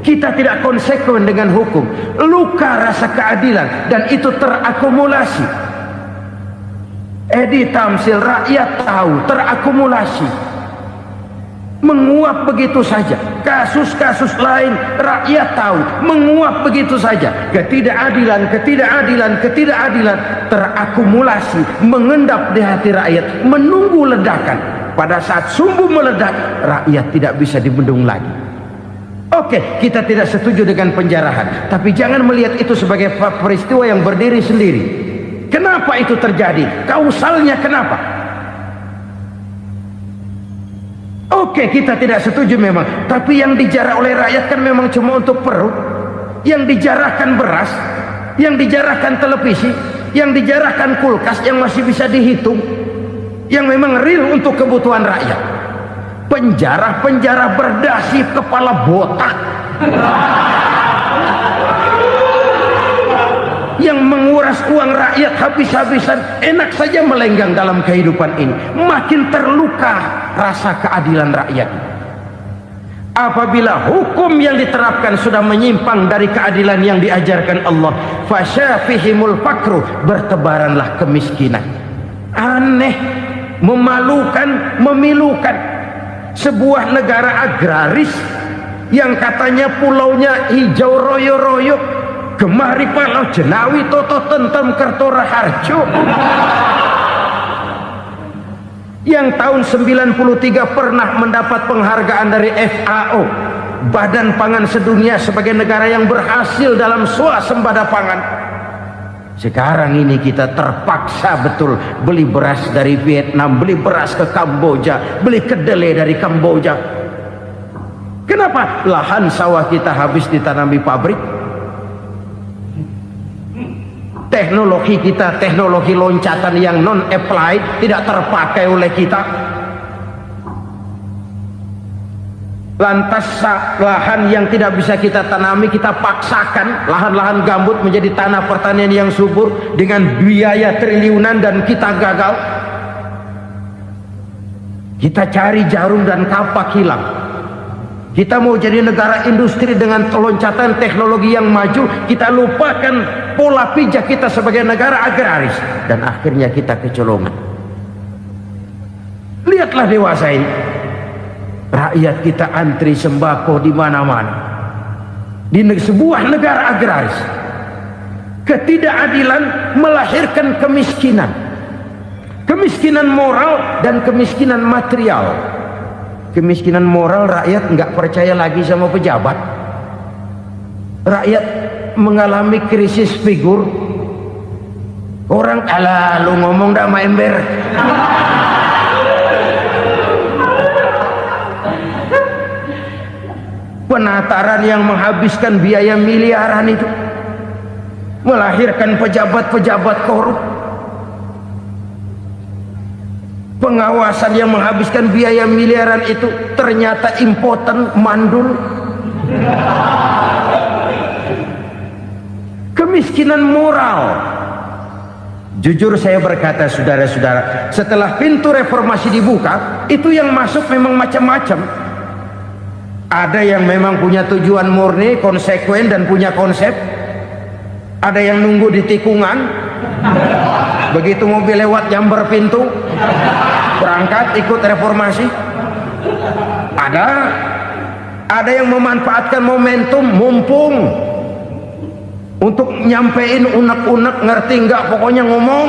Kita tidak konsekuen dengan hukum. Luka rasa keadilan dan itu terakumulasi. Edi Tamsil, rakyat tahu, terakumulasi. Menguap begitu saja. Kasus-kasus lain rakyat tahu, menguap begitu saja. Ketidakadilan terakumulasi, mengendap di hati rakyat, menunggu ledakan. Pada saat sumbu meledak, rakyat tidak bisa dibendung lagi. Oke, kita tidak setuju dengan penjarahan, tapi jangan melihat itu sebagai peristiwa yang berdiri sendiri. Kenapa itu terjadi? Kausalnya kenapa? Oke, kita tidak setuju memang, tapi yang dijarah oleh rakyat kan memang cuma untuk perut. Yang dijarahkan beras, yang dijarahkan televisi, yang dijarahkan kulkas yang masih bisa dihitung, yang memang real untuk kebutuhan rakyat. Penjara berdasi kepala botak yang menguras uang rakyat habis-habisan, enak saja melenggang dalam kehidupan ini. Makin terluka rasa keadilan rakyat. Apabila hukum yang diterapkan sudah menyimpang dari keadilan yang diajarkan Allah, fasyafihimul fakru, bertebaranlah kemiskinan. Aneh, memalukan, memilukan. Sebuah negara agraris yang katanya pulaunya hijau royo-royo, gemari palau jenawi toto tentem kertora harjo, yang tahun 93 pernah mendapat penghargaan dari FAO, Badan Pangan Sedunia, sebagai negara yang berhasil dalam swasembada pangan. Sekarang ini kita terpaksa betul beli beras dari Vietnam, beli beras ke Kamboja, beli kedelai dari Kamboja. Kenapa? Lahan sawah kita habis ditanami pabrik. Teknologi kita, teknologi loncatan yang non-applied, tidak terpakai oleh kita. Lantas lahan yang tidak bisa kita tanami, kita paksakan lahan-lahan gambut menjadi tanah pertanian yang subur dengan biaya triliunan, dan kita gagal. Kita cari jarum dan kapak hilang. Kita mau jadi negara industri dengan loncatan teknologi yang maju, kita lupakan pola pijak kita sebagai negara agraris, dan akhirnya kita kecolongan. Lihatlah dewasa ini. Rakyat kita antri sembako di mana-mana. Di sebuah negara agraris. Ketidakadilan melahirkan kemiskinan. Kemiskinan moral dan kemiskinan material. Kemiskinan moral, rakyat nggak percaya lagi sama pejabat. Rakyat mengalami krisis figur. Orang, alah lu ngomong dah main ember. Penataran yang menghabiskan biaya miliaran itu melahirkan pejabat-pejabat korup. Pengawasan yang menghabiskan biaya miliaran itu ternyata impoten, mandul. Kemiskinan moral. Jujur saya berkata, saudara-saudara, setelah pintu reformasi dibuka, itu yang masuk memang macam-macam. Ada yang memang punya tujuan murni, konsekuen dan punya konsep. Ada yang nunggu di tikungan, begitu mobil lewat nyamber pintu, berangkat ikut reformasi. Ada yang memanfaatkan momentum, mumpung untuk nyampein unek-unek, ngerti nggak, pokoknya ngomong.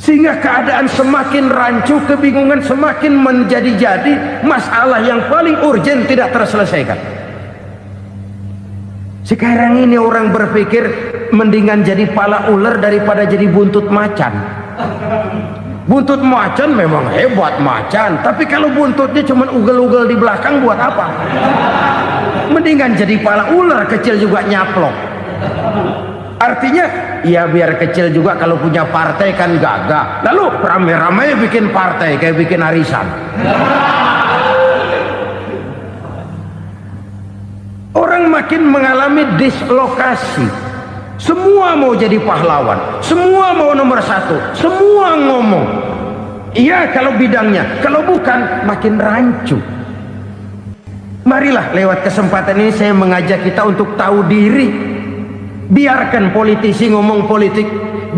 Sehingga keadaan semakin rancu, kebingungan semakin menjadi-jadi, masalah yang paling urgen tidak terselesaikan. Sekarang ini orang berpikir mendingan jadi pala ular daripada jadi buntut macan. Buntut macan memang hebat macan, tapi kalau buntutnya cuma ugel-ugel di belakang buat apa? Mendingan jadi pala ular kecil juga nyaplok. Artinya ya biar kecil juga kalau punya partai kan gagah. Lalu rame-rame bikin partai kayak bikin arisan. Orang makin mengalami dislokasi. Semua mau jadi pahlawan, semua mau nomor satu, semua ngomong iya kalau bidangnya, kalau bukan makin rancu. Marilah lewat kesempatan ini saya mengajak kita untuk tahu diri. Biarkan politisi ngomong politik,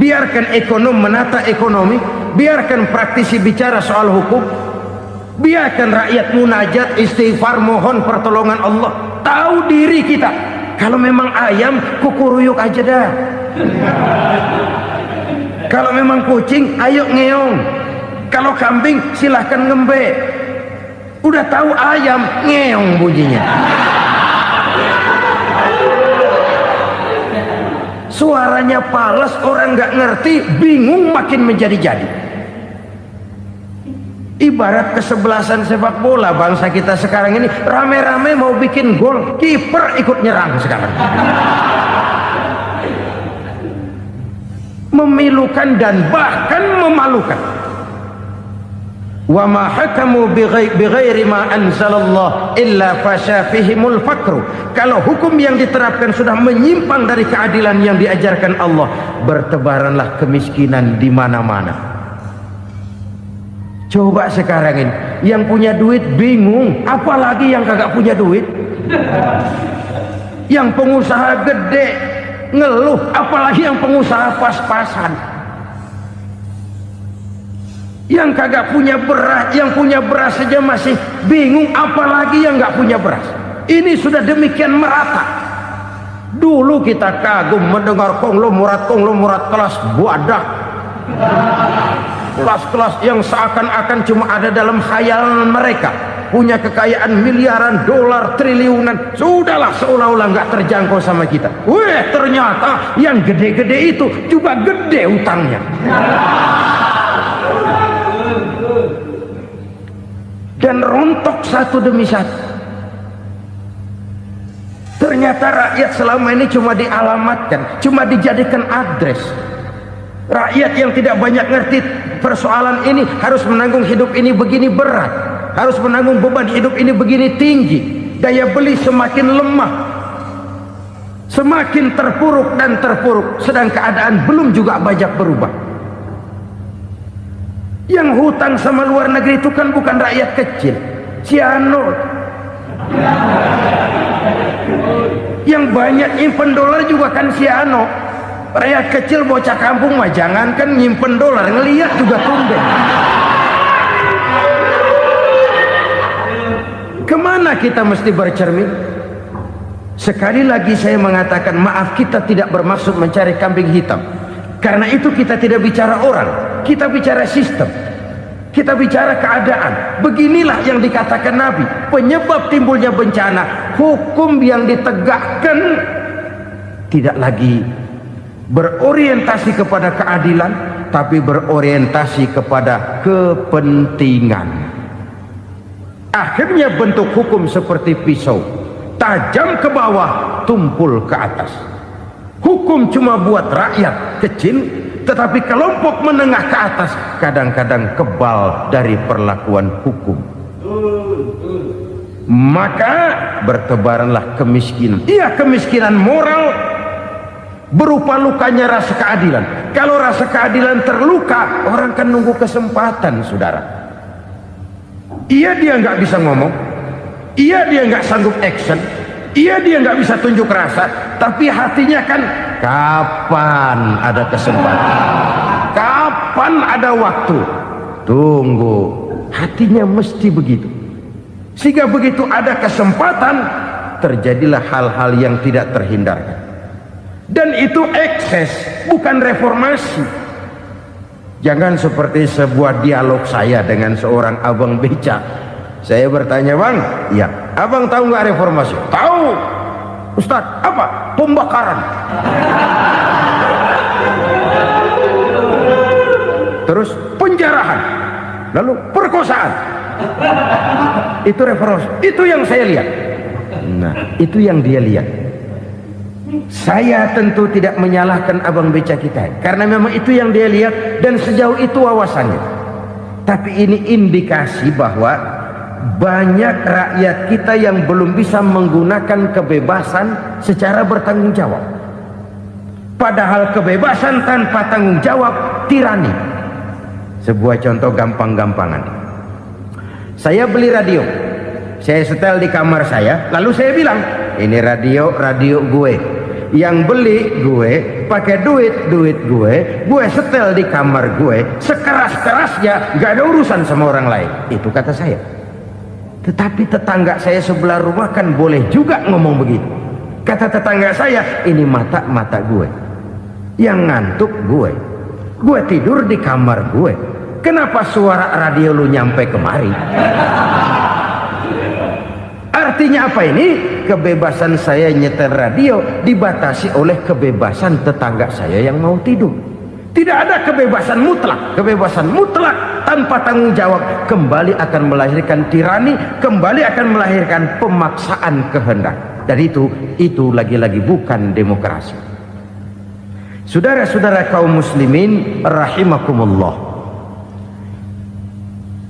biarkan ekonom menata ekonomi, biarkan praktisi bicara soal hukum, biarkan rakyat munajat, istighfar, mohon pertolongan Allah. Tahu diri kita. Kalau memang ayam, kukuruyuk aja dah. Kalau memang kucing, ayo ngeong. Kalau kambing, silahkan ngembe. Udah tahu ayam, ngeong bunyinya. Suaranya palas, orang nggak ngerti, bingung, makin menjadi-jadi. Ibarat kesebelasan sepak bola bangsa kita sekarang ini, rame-rame mau bikin gol, kiper ikut nyerang sekarang. Memilukan dan bahkan memalukan. Wa ma hakamu bighairi ma anzalallah illa fasyafihimul fakru. Kalau hukum yang diterapkan sudah menyimpang dari keadilan yang diajarkan Allah, bertebaranlah kemiskinan di mana-mana. Coba sekarang ini yang punya duit bingung, apalagi yang kagak punya duit. Yang pengusaha gede ngeluh, apalagi yang pengusaha pas-pasan. Yang kagak punya beras, yang punya beras saja masih bingung, apalagi yang nggak punya beras. Ini sudah demikian merata. Dulu kita kagum mendengar konglomerat kelas buadah, kelas-kelas yang seakan-akan cuma ada dalam khayalan mereka, punya kekayaan miliaran dolar, triliunan. Sudahlah, seolah-olah nggak terjangkau sama kita. Weh, ternyata yang gede-gede itu juga gede utangnya. Dan rontok satu demi satu. Ternyata rakyat selama ini cuma dialamatkan, cuma dijadikan address. Rakyat yang tidak banyak ngerti persoalan ini harus menanggung hidup ini begini berat, harus menanggung beban hidup ini begini tinggi. Daya beli semakin lemah, semakin terpuruk dan terpuruk, sedang keadaan belum juga banyak berubah. Yang hutang sama luar negeri itu kan bukan rakyat kecil, Ciano. Yang banyak nyimpen dolar juga kan Ciano. Rakyat kecil bocah kampung mah jangankan nyimpen dolar, ngelihat juga tumben. Kemana kita mesti bercermin? Sekali lagi saya mengatakan maaf, kita tidak bermaksud mencari kambing hitam. Karena itu kita tidak bicara orang, kita bicara sistem, kita bicara keadaan. Beginilah yang dikatakan Nabi, penyebab timbulnya bencana, hukum yang ditegakkan tidak lagi berorientasi kepada keadilan, tapi berorientasi kepada kepentingan. Akhirnya bentuk hukum seperti pisau, tajam ke bawah, tumpul ke atas. Hukum cuma buat rakyat kecil, tetapi kelompok menengah ke atas kadang-kadang kebal dari perlakuan hukum. Maka bertebaranlah kemiskinan. Iya, kemiskinan moral berupa lukanya rasa keadilan. Kalau rasa keadilan terluka, orang kan nunggu kesempatan, saudara. Iya, dia nggak bisa ngomong, iya dia nggak sanggup action, iya dia nggak bisa tunjuk rasa, tapi hatinya kan kapan ada kesempatan, kapan ada waktu, tunggu. Hatinya mesti begitu. Sehingga begitu ada kesempatan, terjadilah hal-hal yang tidak terhindarkan. Dan itu ekses, bukan reformasi. Jangan seperti sebuah dialog saya dengan seorang abang beca. Saya bertanya, bang, ya, abang tahu nggak reformasi? Tahu, Ustadz. Apa? Pembakaran. terus penjarahan, lalu perkosaan. Itu referensi, itu yang saya lihat. Nah, itu yang dia lihat. Saya tentu tidak menyalahkan abang beca kita, karena memang itu yang dia lihat dan sejauh itu wawasannya. Tapi ini indikasi bahwa banyak rakyat kita yang belum bisa menggunakan kebebasan secara bertanggung jawab. Padahal kebebasan tanpa tanggung jawab tirani. Sebuah contoh gampang-gampangan. Saya beli radio, saya setel di kamar saya, lalu saya bilang, ini radio gue. Yang beli gue, pakai duit gue setel di kamar gue, sekeras-kerasnya, gak ada urusan sama orang lain. Itu kata saya. Tetapi tetangga saya sebelah rumah kan boleh juga ngomong begitu. Kata tetangga saya, ini mata gue, yang ngantuk gue tidur di kamar gue, kenapa suara radio lu nyampe kemari? Artinya apa ini? Kebebasan saya nyetel radio dibatasi oleh kebebasan tetangga saya yang mau tidur. Tidak ada kebebasan mutlak. Kebebasan mutlak tanpa tanggung jawab kembali akan melahirkan tirani, kembali akan melahirkan pemaksaan kehendak. Dan itu lagi-lagi bukan demokrasi. Saudara-saudara kaum muslimin rahimakumullah,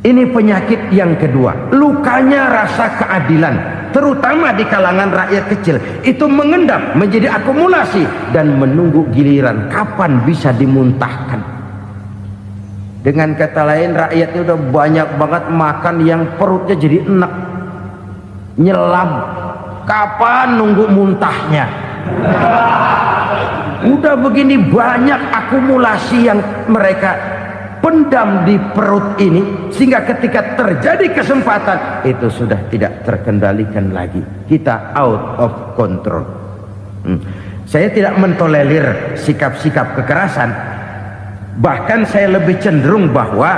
ini penyakit yang kedua, lukanya rasa keadilan, terutama di kalangan rakyat kecil. Itu mengendap menjadi akumulasi dan menunggu giliran kapan bisa dimuntahkan. Dengan kata lain, rakyatnya udah banyak banget makan yang perutnya jadi enak, nyelam, kapan nunggu muntahnya. Udah begini banyak akumulasi yang mereka pendam di perut ini, sehingga ketika terjadi kesempatan itu sudah tidak terkendalikan lagi. Kita out of control. Saya tidak mentolerir sikap-sikap kekerasan. Bahkan saya lebih cenderung bahwa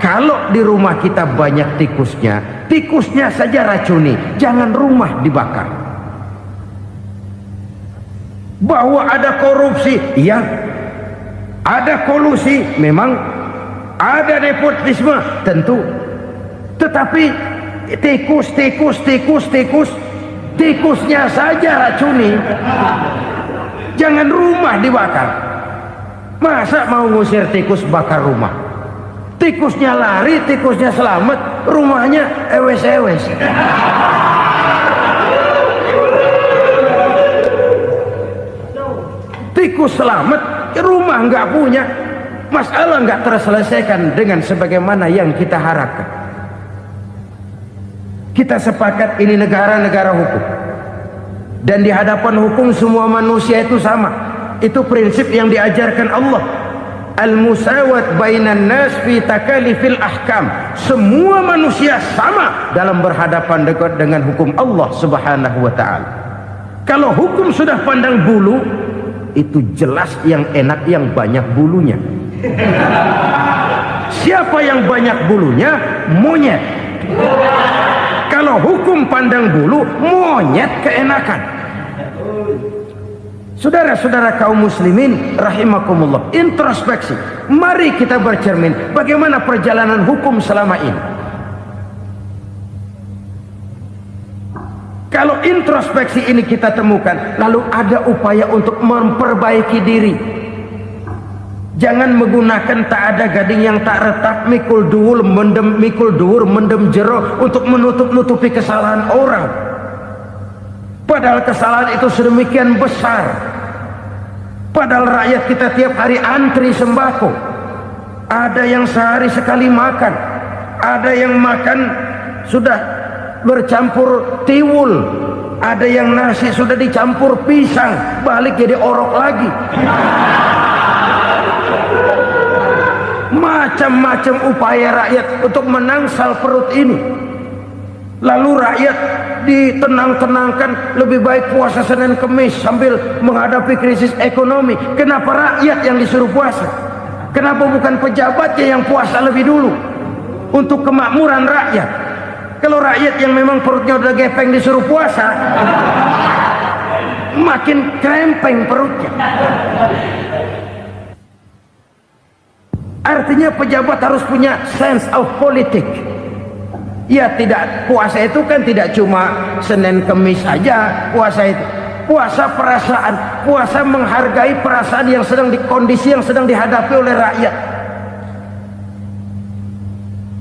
kalau di rumah kita banyak tikusnya saja racuni, jangan rumah dibakar. Bahwa ada korupsi, iya. Ada kolusi, memang. Ada nepotisme, tentu. Tetapi tikusnya saja racuni. Jangan rumah dibakar. Masa mau ngusir tikus bakar rumah? Tikusnya lari, tikusnya selamat, rumahnya ewes-ewes. Tikus selamat, rumah nggak punya. Masalah nggak terselesaikan dengan sebagaimana yang kita harapkan. Kita sepakat ini negara hukum, dan di hadapan hukum semua manusia itu sama. Itu prinsip yang diajarkan Allah. Al-musawat bainan nas fi takalifil ahkam. Semua manusia sama dalam berhadapan dengan hukum Allah Subhanahu wa ta'ala. Kalau hukum sudah pandang bulu, itu jelas yang enak yang banyak bulunya. Siapa yang banyak bulunya? Monyet. Kalau hukum pandang bulu, monyet keenakan. Saudara-saudara kaum muslimin rahimakumullah, introspeksi. Mari kita bercermin bagaimana perjalanan hukum selama ini. Kalau introspeksi ini kita temukan, lalu ada upaya untuk memperbaiki diri. Jangan menggunakan tak ada gading yang tak retak, mikul dhuwur mendem jero untuk menutup-nutupi kesalahan orang. Padahal kesalahan itu sedemikian besar. Padahal rakyat kita tiap hari antri sembako. Ada yang sehari sekali makan, ada yang makan sudah bercampur tiwul, ada yang nasi sudah dicampur pisang, balik jadi orok lagi. Macam-macam upaya rakyat untuk menangsal perut ini. Lalu rakyat ditenang-tenangkan, lebih baik puasa Senin Kemis sambil menghadapi krisis ekonomi. Kenapa rakyat yang disuruh puasa? Kenapa bukan pejabatnya yang puasa lebih dulu untuk kemakmuran rakyat? Kalau rakyat yang memang perutnya udah gepeng disuruh puasa, makin krempeng perutnya. Artinya pejabat harus punya sense of politik. Ya, tidak, puasa itu kan tidak cuma Senin Kemis saja puasa itu. Puasa perasaan, puasa menghargai perasaan yang sedang kondisi yang sedang dihadapi oleh rakyat.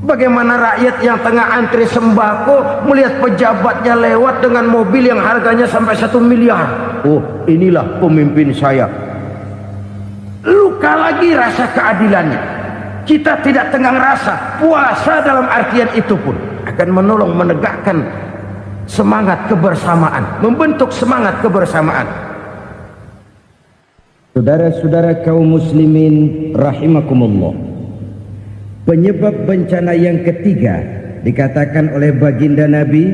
Bagaimana rakyat yang tengah antri sembako melihat pejabatnya lewat dengan mobil yang harganya sampai 1 miliar. Oh, inilah pemimpin saya. Luka lagi rasa keadilannya. Kita tidak tenggang rasa. Puasa dalam artian itu pun akan menolong menegakkan semangat kebersamaan, membentuk semangat kebersamaan. Saudara-saudara kaum muslimin rahimakumullah, penyebab bencana yang ketiga dikatakan oleh baginda Nabi,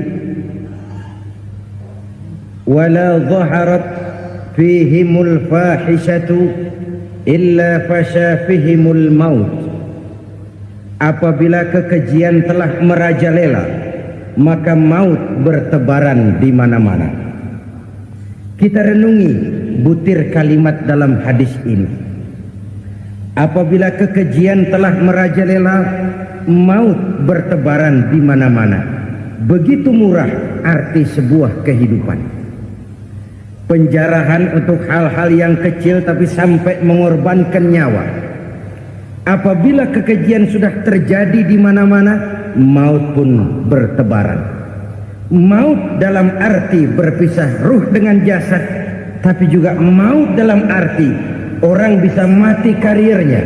wala dhaharat fihimul fahishatu illa fasha fihimul maut. Apabila kekejian telah merajalela, maka maut bertebaran di mana-mana. Kita renungi butir kalimat dalam hadis ini. Apabila kekejian telah merajalela, maut bertebaran di mana-mana. Begitu murah arti sebuah kehidupan. Penjarahan untuk hal-hal yang kecil tapi sampai mengorbankan nyawa. Apabila kekejian sudah terjadi di mana-mana, maut pun bertebaran. Maut dalam arti berpisah ruh dengan jasad, tapi juga maut dalam arti orang bisa mati karirnya,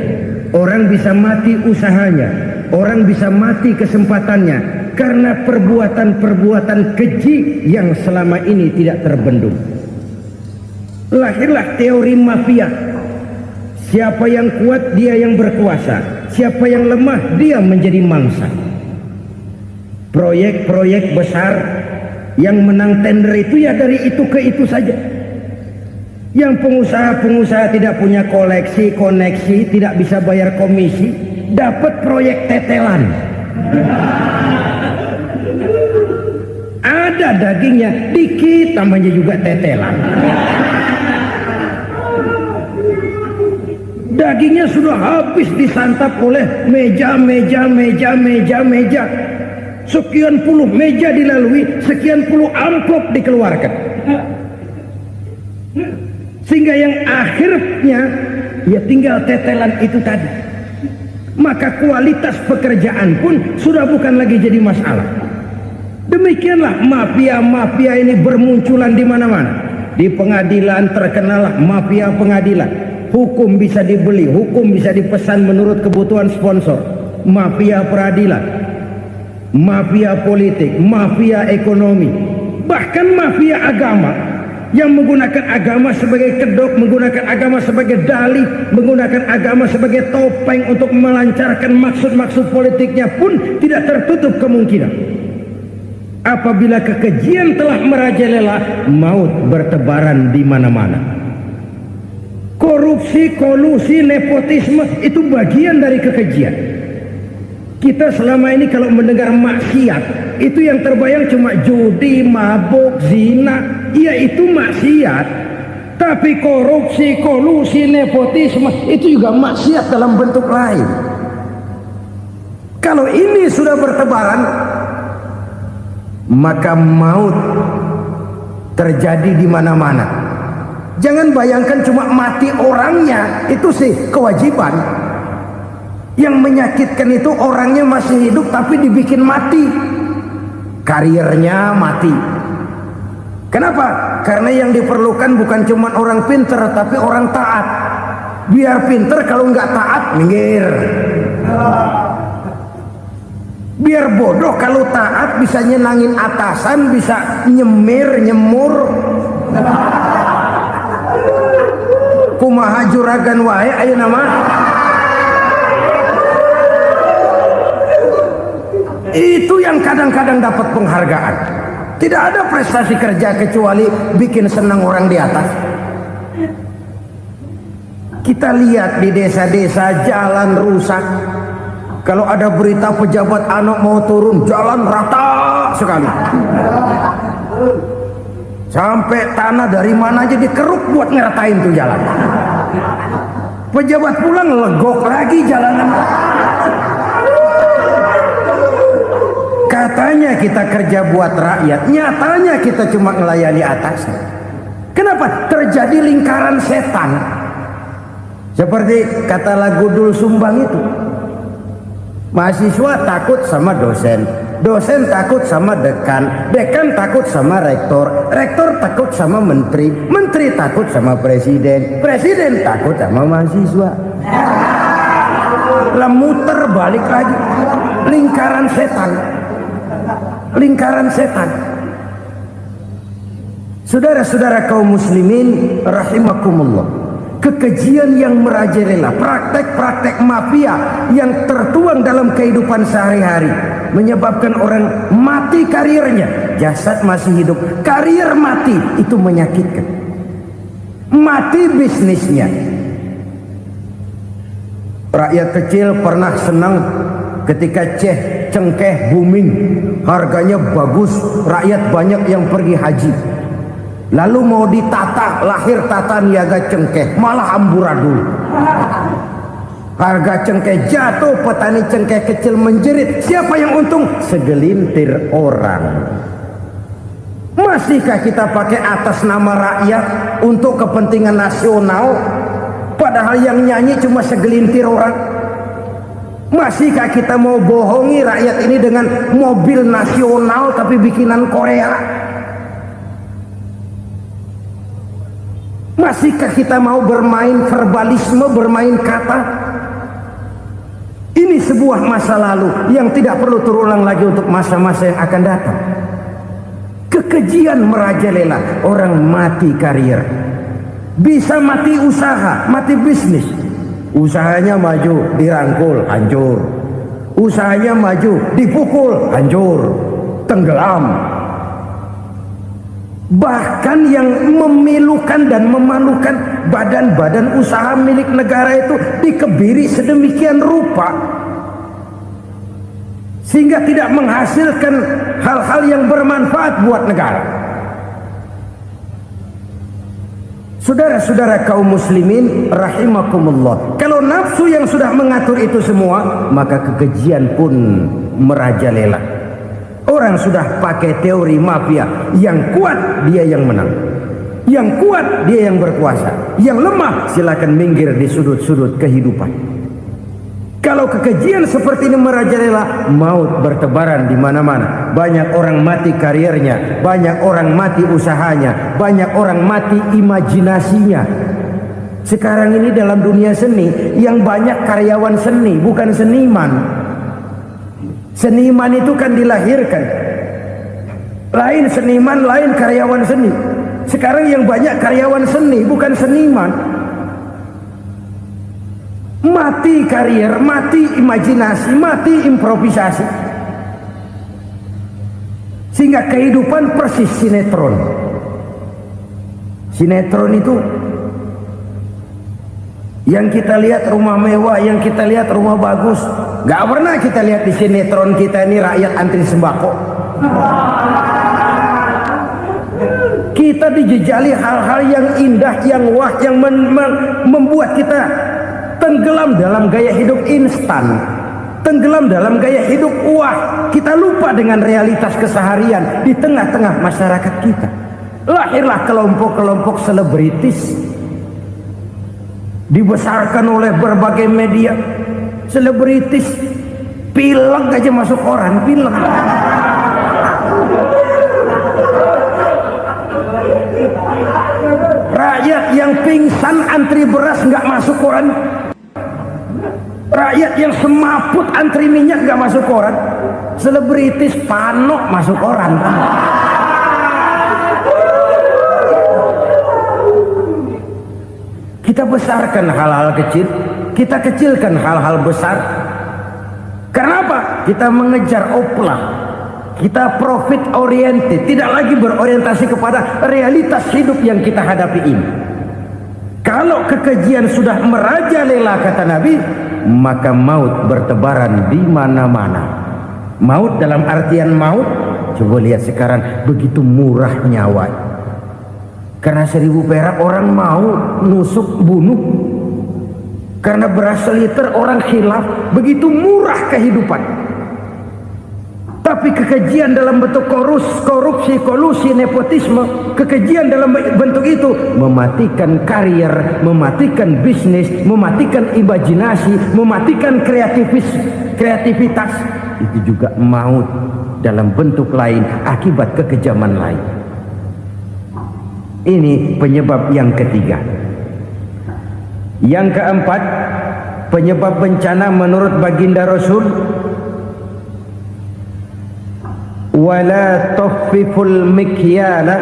orang bisa mati usahanya, orang bisa mati kesempatannya karena perbuatan-perbuatan keji yang selama ini tidak terbendung. Lahirlah teori mafia. Siapa yang kuat dia yang berkuasa, siapa yang lemah dia menjadi mangsa. Proyek-proyek besar yang menang tender itu ya dari itu ke itu saja. Yang pengusaha-pengusaha tidak punya koneksi, tidak bisa bayar komisi, dapat proyek tetelan. Ada dagingnya dikit, namanya juga tetelan. Dagingnya sudah habis disantap oleh meja. Sekian puluh meja dilalui, sekian puluh amplop dikeluarkan. Sehingga yang akhirnya ya tinggal tetelan itu tadi. Maka kualitas pekerjaan pun sudah bukan lagi jadi masalah. Demikianlah mafia-mafia ini bermunculan di mana-mana. Di pengadilan terkenallah mafia pengadilan. Hukum bisa dibeli, hukum bisa dipesan menurut kebutuhan sponsor. Mafia peradilan, mafia politik, mafia ekonomi, bahkan mafia agama yang menggunakan agama sebagai kedok, menggunakan agama sebagai dalih, menggunakan agama sebagai topeng untuk melancarkan maksud-maksud politiknya pun tidak tertutup kemungkinan. Apabila kekejian telah merajalela, maut bertebaran di mana-mana. Korupsi, kolusi, nepotisme itu bagian dari kekejian. Kita selama ini kalau mendengar maksiat, itu yang terbayang cuma judi, mabuk, zina. Iya, itu maksiat. Tapi korupsi, kolusi, nepotisme itu juga maksiat dalam bentuk lain. Kalau ini sudah bertebaran, maka maut terjadi di mana-mana. Jangan bayangkan cuma mati orangnya, itu sih kewajiban. Yang menyakitkan itu orangnya masih hidup tapi dibikin mati, karirnya mati. Kenapa? Karena yang diperlukan bukan cuma orang pinter tapi orang taat. Biar pinter, kalau nggak taat minggir. Biar bodoh, kalau taat bisa nyenangin atasan, bisa nyemur. Kumaha juragan wae ayeuna mah. Itu yang kadang-kadang dapat penghargaan. Tidak ada prestasi kerja kecuali bikin senang orang di atas. Kita lihat di desa-desa jalan rusak. Kalau ada berita pejabat anak mau turun, jalan rata sekali. Sampai tanah dari mana aja dikeruk buat ngeratain tuh jalan. Pejabat pulang legok lagi jalanan. Katanya kita kerja buat rakyat, nyatanya kita cuma melayani atas. Kenapa? Terjadi lingkaran setan. Seperti kata lagu Dul Sumbang itu. Mahasiswa takut sama dosen, dosen takut sama dekan, dekan takut sama rektor, rektor takut sama menteri, menteri takut sama presiden, presiden takut sama mahasiswa. Lah muter balik lagi. Lingkaran setan. Lingkaran setan. Saudara-saudara kaum muslimin rahimakumullah, kekejian yang merajalela, praktek-praktek mafia yang tertuang dalam kehidupan sehari-hari menyebabkan orang mati karirnya, jasad masih hidup, karir mati, itu menyakitkan. Mati bisnisnya. Rakyat kecil pernah senang ketika cengkeh booming, harganya bagus, rakyat banyak yang pergi haji. Lalu mau ditata, lahir tata niaga cengkeh, malah amburadul. Harga cengkeh jatuh, petani cengkeh kecil menjerit. Siapa yang untung? Segelintir orang. Masihkah kita pakai atas nama rakyat untuk kepentingan nasional, padahal yang nyanyi cuma segelintir orang? Masihkah kita mau bohongi rakyat ini dengan mobil nasional tapi bikinan Korea? Masihkah kita mau bermain verbalisme, bermain kata? Ini sebuah masa lalu yang tidak perlu terulang lagi untuk masa-masa yang akan datang. Kekejian merajalela, orang mati karir, bisa mati usaha, mati bisnis. Usahanya maju, dirangkul, hancur. Usahanya maju, dipukul, hancur, tenggelam. Bahkan yang memilukan dan memalukan badan-badan usaha milik negara itu dikebiri sedemikian rupa sehingga tidak menghasilkan hal-hal yang bermanfaat buat negara. Saudara-saudara kaum muslimin rahimakumullah, kalau nafsu yang sudah mengatur itu semua, maka kekejian pun merajalela. Orang sudah pakai teori mafia, yang kuat dia yang menang, yang kuat dia yang berkuasa, yang lemah silakan minggir di sudut-sudut kehidupan. Kalau kekejian seperti ini merajalela, maut bertebaran di mana-mana. Banyak orang mati karirnya, banyak orang mati usahanya, banyak orang mati imajinasinya. Sekarang ini dalam dunia seni yang banyak karyawan seni, bukan seniman. Seniman itu kan dilahirkan, lain seniman, lain karyawan seni. Sekarang yang banyak karyawan seni, bukan seniman. Mati karir, mati imajinasi, mati improvisasi, sehingga kehidupan persis sinetron. Sinetron itu yang kita lihat rumah mewah, yang kita lihat rumah bagus. Gak pernah kita lihat di sinetron kita ini rakyat antri sembako. Kita dijejali hal-hal yang indah, yang wah, yang membuat kita tenggelam dalam gaya hidup instan, tenggelam dalam gaya hidup wah. Kita lupa dengan realitas keseharian di tengah-tengah masyarakat kita. Lahirlah kelompok-kelompok selebritis, dibesarkan oleh berbagai media. Selebritis pilek aja masuk koran, pilek. Rakyat yang pingsan antri beras nggak masuk koran. Rakyat yang semaput antri minyak nggak masuk koran. Selebritis panok masuk koran. Kita besarkan hal-hal kecil, kita kecilkan hal-hal besar. Kenapa? Kita mengejar oplah, kita profit oriented, tidak lagi berorientasi kepada realitas hidup yang kita hadapi ini. Kalau kekejian sudah merajalela, kata Nabi, maka maut bertebaran di mana-mana. Maut dalam artian maut, coba lihat sekarang begitu murah nyawa. Karena 1000 perak orang mau nusuk bunuh. Karena beras seliter orang khilaf, begitu murah kehidupan. Tapi kekejian dalam bentuk korupsi, kolusi, nepotisme, kekejian dalam bentuk itu mematikan karier, mematikan bisnis, mematikan imajinasi, mematikan kreativitas. Itu juga maut dalam bentuk lain akibat kekejaman lain. Ini penyebab yang ketiga. Yang keempat, penyebab bencana menurut baginda Rasul, wala tuffiful mikyala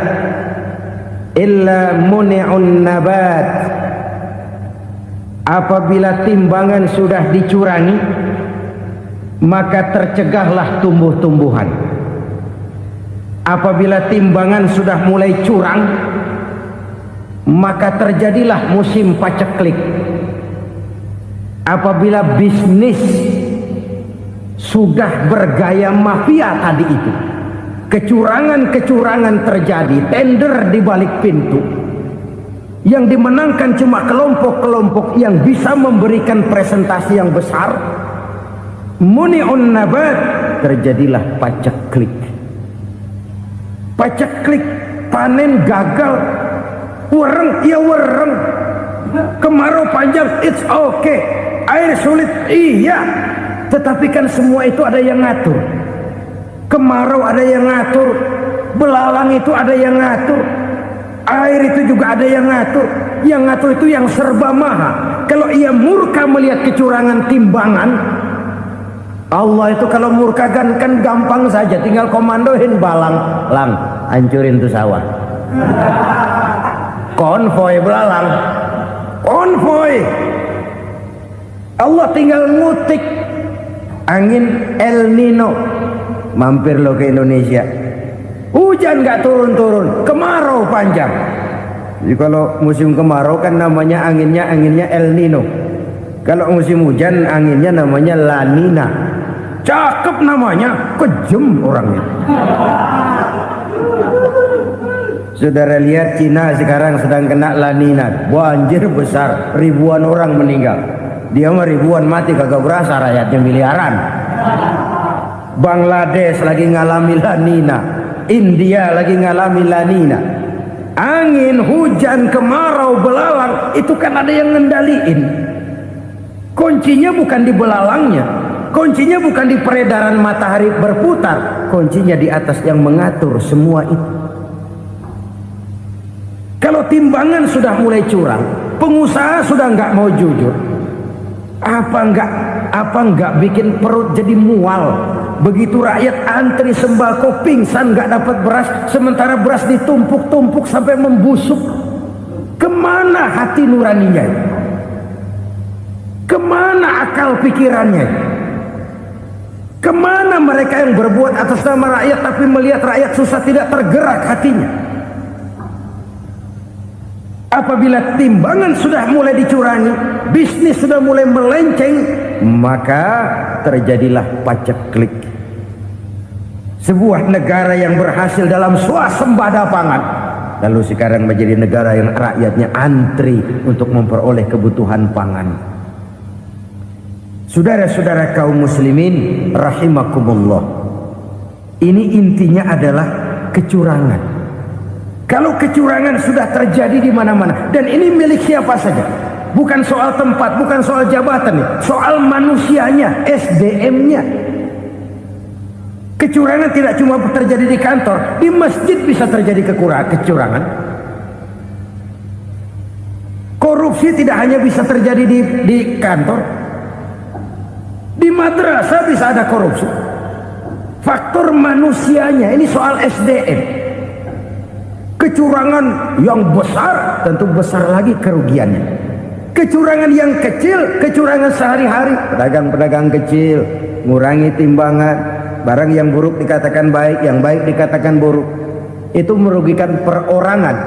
illa muni'un nabat. Apabila timbangan sudah dicurangi, maka tercegahlah tumbuh-tumbuhan. Apabila timbangan sudah mulai curang, maka terjadilah musim paceklik. Apabila bisnis sudah bergaya mafia tadi itu, kecurangan-kecurangan terjadi, tender di balik pintu, yang dimenangkan cuma kelompok-kelompok yang bisa memberikan presentasi yang besar, muni'un nabat, terjadilah paceklik. Paceklik, panen gagal, wereng ya wereng, kemarau panjang it's okay, air sulit iya, tetapi kan semua itu ada yang ngatur. Kemarau ada yang ngatur, belalang itu ada yang ngatur, air itu juga ada yang ngatur. Yang ngatur itu yang serba maha. Kalau ia murka melihat kecurangan timbangan, Allah itu kalau murka kan gampang saja, tinggal komandoin balang, lang hancurin tuh sawah. Konvoy belalang, konvoy. Allah tinggal ngutik angin El Nino, mampir lo ke Indonesia. Hujan gak turun-turun, kemarau panjang. Jadi kalau musim kemarau kan namanya anginnya El Nino. Kalau musim hujan anginnya namanya La Nina. Cakep namanya, kejem orangnya. Saudara lihat Cina sekarang sedang kena La Nina, banjir besar, ribuan orang meninggal. Dia mah ribuan mati kagak berasa, rakyatnya miliaran. Bangladesh lagi ngalami La Nina, India lagi ngalami La Nina. Angin, hujan, kemarau, belalang itu kan ada yang ngendaliin. Kuncinya bukan di belalangnya, kuncinya bukan di peredaran matahari berputar, kuncinya di atas yang mengatur semua itu. Kalau timbangan sudah mulai curang, pengusaha sudah nggak mau jujur, apa nggak bikin perut jadi mual. Begitu rakyat antri sembako pingsan nggak dapat beras, sementara beras ditumpuk-tumpuk sampai membusuk. Kemana hati nuraninya? Kemana akal pikirannya? Kemana mereka yang berbuat atas nama rakyat tapi melihat rakyat susah tidak tergerak hatinya? Apabila timbangan sudah mulai dicurangi, bisnis sudah mulai melenceng, maka terjadilah paceklik. Sebuah negara yang berhasil dalam swasembada pangan, lalu sekarang menjadi negara yang rakyatnya antri untuk memperoleh kebutuhan pangan. Saudara-saudara kaum muslimin rahimakumullah, ini intinya adalah kecurangan. Kalau kecurangan sudah terjadi di mana-mana, dan ini milik siapa saja, bukan soal tempat, bukan soal jabatan, soal manusianya, SDM-nya. Kecurangan tidak cuma terjadi di kantor, di masjid bisa terjadi kecurangan. Korupsi tidak hanya bisa terjadi di kantor, di madrasah bisa ada korupsi. Faktor manusianya, ini soal SDM. Kecurangan yang besar tentu besar lagi kerugiannya. Kecurangan yang kecil, kecurangan sehari-hari, pedagang-pedagang kecil ngurangi timbangan, barang yang buruk dikatakan baik, yang baik dikatakan buruk, itu merugikan perorangan.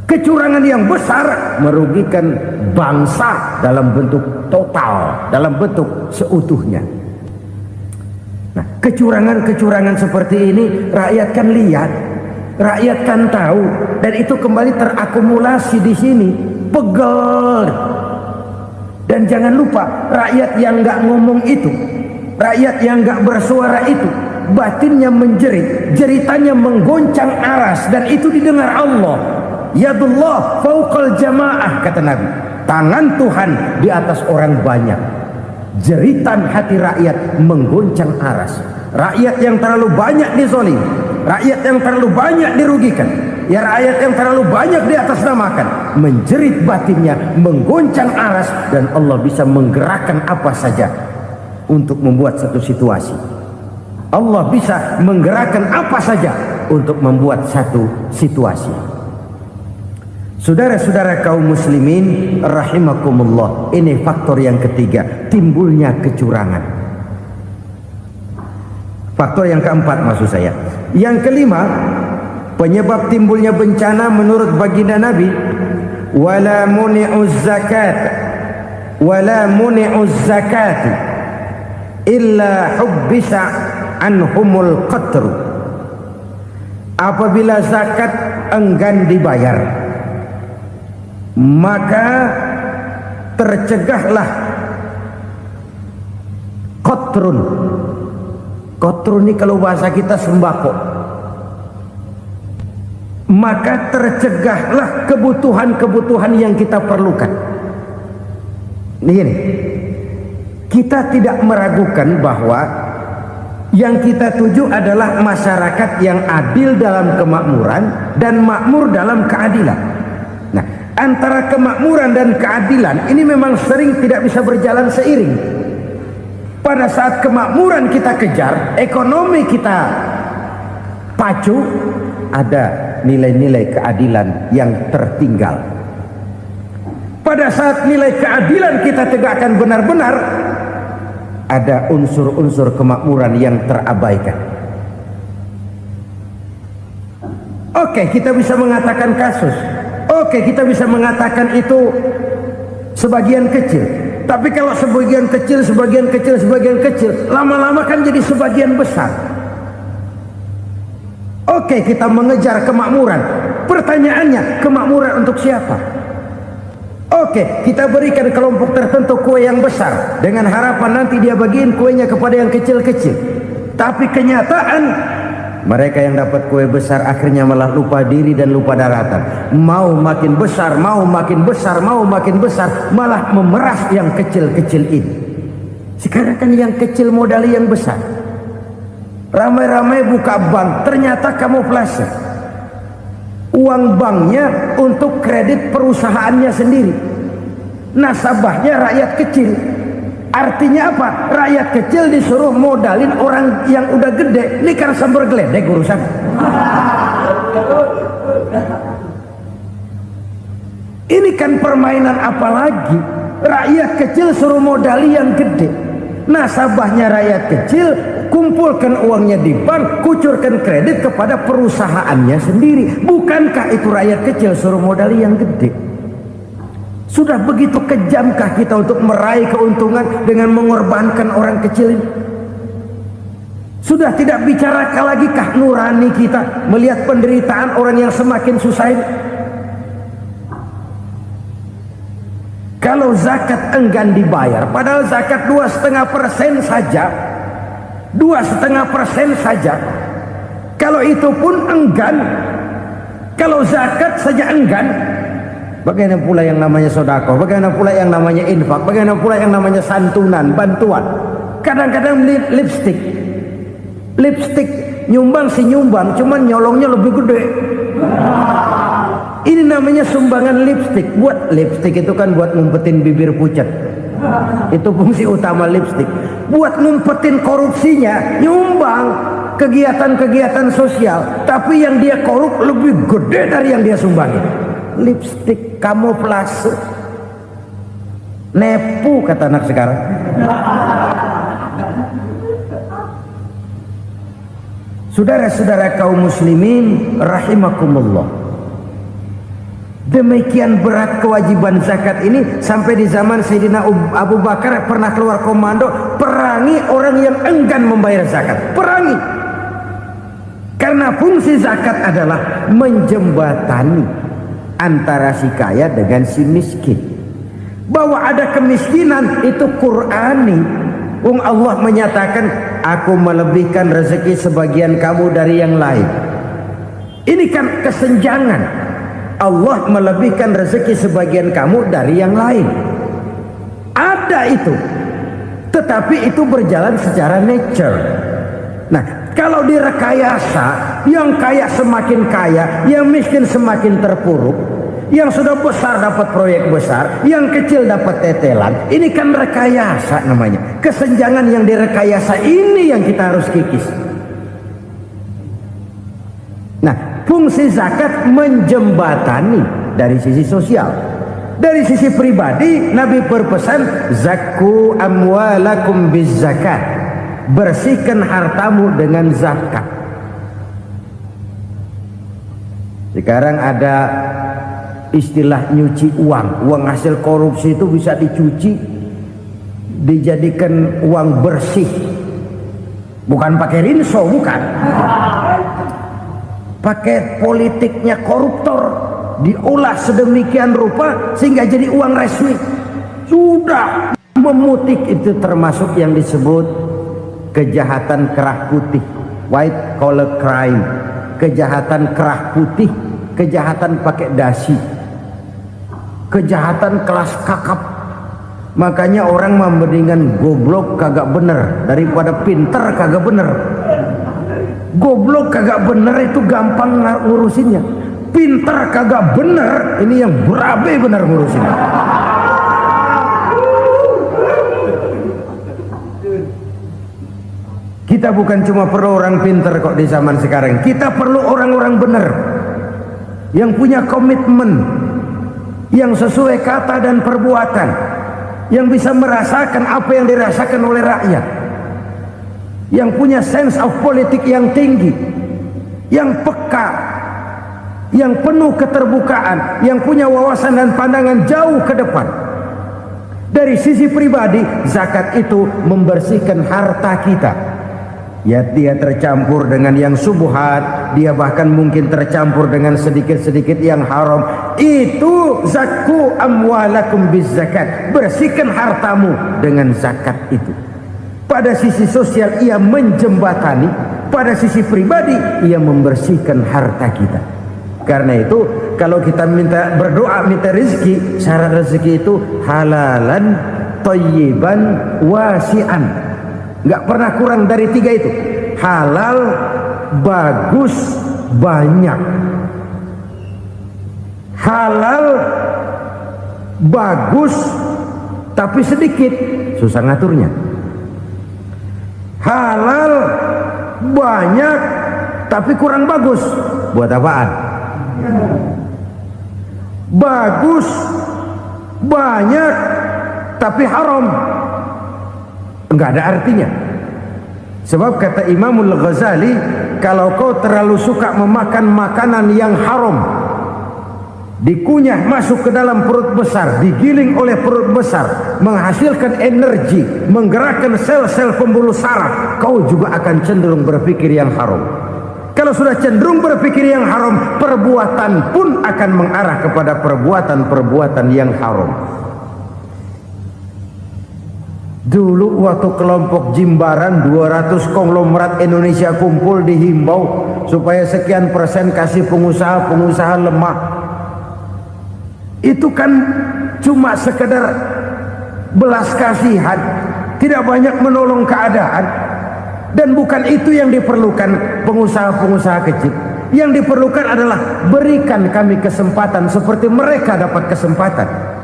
Kecurangan yang besar merugikan bangsa dalam bentuk total, dalam bentuk seutuhnya. Nah, kecurangan-kecurangan seperti ini rakyat kan lihat, rakyat kan tahu, dan itu kembali terakumulasi di sini, pegel. Dan jangan lupa, rakyat yang nggak ngomong itu, rakyat yang nggak bersuara itu, batinnya menjerit, jeritannya menggoncang aras, dan itu didengar Allah. Yadullah fauqal jamaah, kata Nabi. Tangan Tuhan di atas orang banyak. Jeritan hati rakyat menggoncang aras. Rakyat yang terlalu banyak dizolim, rakyat yang terlalu banyak dirugikan, ya rakyat yang terlalu banyak di atas namakan, menjerit batinnya, menggoncang aras, dan Allah bisa menggerakkan apa saja untuk membuat satu situasi. Allah bisa menggerakkan apa saja untuk membuat satu situasi. Saudara-saudara kaum muslimin rahimakumullah, ini faktor yang ketiga, timbulnya kecurangan. Faktor yang keempat maksud saya. Yang kelima, penyebab timbulnya bencana menurut baginda Nabi, wala muni'uz zakat wala muni'uz zakat illa hubbisa anhumul qatru. Apabila zakat enggan dibayar, maka tercegahlah qatrun. Qatrun ini kalau bahasa kita sembako. Maka tercegahlah kebutuhan-kebutuhan yang kita perlukan. Ini, kita tidak meragukan bahwa yang kita tuju adalah masyarakat yang adil dalam kemakmuran dan makmur dalam keadilan. Nah, antara kemakmuran dan keadilan ini memang sering tidak bisa berjalan seiring. Pada saat kemakmuran kita kejar, ekonomi kita pacu, ada nilai-nilai keadilan yang tertinggal. Pada saat nilai keadilan kita tegakkan benar-benar, ada unsur-unsur kemakmuran yang terabaikan. Oke, kita bisa mengatakan kasus. Oke, kita bisa mengatakan itu sebagian kecil. Tapi kalau sebagian kecil, lama-lama kan jadi sebagian besar. Oke, kita mengejar kemakmuran. Pertanyaannya, kemakmuran untuk siapa? Oke, kita berikan kelompok tertentu kue yang besar dengan harapan nanti dia bagiin kuenya kepada yang kecil-kecil. Tapi kenyataan, mereka yang dapat kue besar akhirnya malah lupa diri dan lupa daratan. Mau makin besar, malah memeras yang kecil-kecil ini. Sekarang kan yang kecil modali yang besar. Ramai-ramai buka bank, ternyata kamuflase. Uang banknya untuk kredit perusahaannya sendiri. Nasabahnya rakyat kecil. Artinya apa? Rakyat kecil disuruh modalin orang yang udah gede. Ini kan sambar geledek urusan. Ini kan permainan apa lagi? Rakyat kecil suruh modali yang gede. Nasabahnya rakyat kecil, kumpulkan uangnya di bank, kucurkan kredit kepada perusahaannya sendiri. Bukankah itu rakyat kecil suruh modali yang gede? Sudah begitu kejamkah kita untuk meraih keuntungan dengan mengorbankan orang kecil ini? Sudah tidak bicara lagi kah nurani kita melihat penderitaan orang yang semakin susah ini? Kalau zakat enggan dibayar, padahal zakat 2,5% saja, 2,5% saja. Kalau itu pun enggan, kalau zakat saja enggan, bagaimana pula yang namanya sedekah? Bagaimana pula yang namanya infak? Bagaimana pula yang namanya santunan, bantuan? Kadang-kadang lipstick nyumbang si nyumbang, cuman nyolongnya lebih gede. Ini namanya sumbangan lipstick. Buat lipstick itu kan buat ngumpetin bibir pucat. Itu fungsi utama lipstick. Buat ngumpetin korupsinya, nyumbang kegiatan-kegiatan sosial. Tapi yang dia korup lebih gede dari yang dia sumbangin. Lipstick kamuflase. Nepu kata anak sekarang. Saudara-saudara kaum muslimin rahimakumullah. Demikian berat kewajiban zakat ini sampai di zaman Sayyidina Abu Bakar pernah keluar komando perangi orang yang enggan membayar zakat. Perangi. Karena fungsi zakat adalah menjembatani antara si kaya dengan si miskin. Bahwa ada kemiskinan itu Qur'ani. Allah menyatakan, aku melebihkan rezeki sebagian kamu dari yang lain. Ini kan kesenjangan. Allah melebihkan rezeki sebagian kamu dari yang lain. Ada itu. Tetapi itu berjalan secara nature. Nah, kalau direkayasa, yang kaya semakin kaya, yang miskin semakin terpuruk, yang sudah besar dapat proyek besar, yang kecil dapat tetelan. Ini kan rekayasa namanya. Kesenjangan yang direkayasa ini yang kita harus kikis. Nah, fungsi zakat menjembatani dari sisi sosial. Dari sisi pribadi, Nabi berpesan, zakku amwalakum biz zakat. Bersihkan hartamu dengan zakat. Sekarang ada istilah nyuci uang. Uang hasil korupsi itu bisa dicuci, dijadikan uang bersih. Bukan pakai rinso, bukan. Pakai politiknya koruptor, diolah sedemikian rupa sehingga jadi uang resmi. Sudah memutik, itu termasuk yang disebut kejahatan kerah putih, white collar crime. Kejahatan kerah putih, kejahatan pakai dasi, kejahatan kelas kakap. Makanya orang mendingan goblok kagak bener daripada pinter kagak bener. Goblok kagak bener itu gampang ngurusinnya. Pinter kagak bener, ini yang berabe bener ngurusinnya. Kita bukan cuma perlu orang pinter kok di zaman sekarang. Kita perlu orang-orang bener yang punya komitmen, yang sesuai kata dan perbuatan, yang bisa merasakan apa yang dirasakan oleh rakyat, yang punya sense of politik yang tinggi, yang peka, yang penuh keterbukaan, yang punya wawasan dan pandangan jauh ke depan. Dari sisi pribadi, zakat itu membersihkan harta kita. Ya, dia tercampur dengan yang subuhat, dia bahkan mungkin tercampur dengan sedikit-sedikit yang haram. Itu zakku amwalakum biz zakat. Bersihkan hartamu dengan zakat itu. Pada sisi sosial ia menjembatani, pada sisi pribadi ia membersihkan harta kita. Karena itu kalau kita minta berdoa minta rezeki, syarat rezeki itu halalan thayyiban wasi'an. Nggak pernah kurang dari 3 itu. Halal, bagus, banyak. Halal, bagus, tapi sedikit, susah ngaturnya. Halal, banyak, tapi kurang bagus. Buat apaan? Bagus, banyak, tapi haram. Enggak ada artinya. Sebab kata Imamul Ghazali, kalau kau terlalu suka memakan makanan yang haram, dikunyah masuk ke dalam perut besar, digiling oleh perut besar, menghasilkan energi, menggerakkan sel-sel pembuluh saraf, kau juga akan cenderung berpikir yang haram. Kalau sudah cenderung berpikir yang haram, perbuatan pun akan mengarah kepada perbuatan-perbuatan yang haram. Dulu waktu kelompok Jimbaran 200 konglomerat Indonesia kumpul, dihimbau supaya sekian persen kasih pengusaha-pengusaha lemah. Itu kan cuma sekedar belas kasihan, tidak banyak menolong keadaan. Dan bukan itu yang diperlukan pengusaha-pengusaha kecil. Yang diperlukan adalah berikan kami kesempatan seperti mereka dapat kesempatan.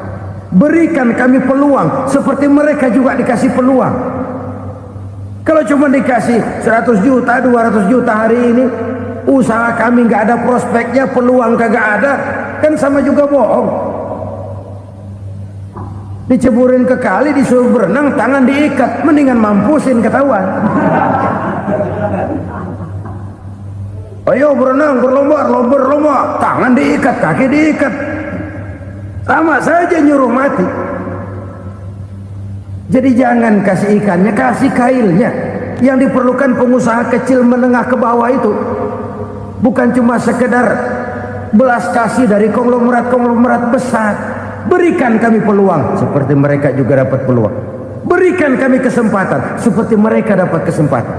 Berikan kami peluang seperti mereka juga dikasih peluang. Kalau cuma dikasih 100 juta, 200 juta hari ini, usaha kami nggak ada prospeknya, peluang kagak ada, kan sama juga bohong. Diceburin ke kali, disuruh berenang, tangan diikat, mendingan mampusin ketahuan. Ayo berenang, berlomba, tangan diikat, kaki diikat, sama saja nyuruh mati. Jadi jangan kasih ikannya, kasih kailnya. Yang diperlukan pengusaha kecil menengah ke bawah itu bukan cuma sekedar belas kasih dari konglomerat-konglomerat besar, Berikan kami peluang seperti mereka juga dapat peluang. Berikan kami kesempatan seperti mereka dapat kesempatan.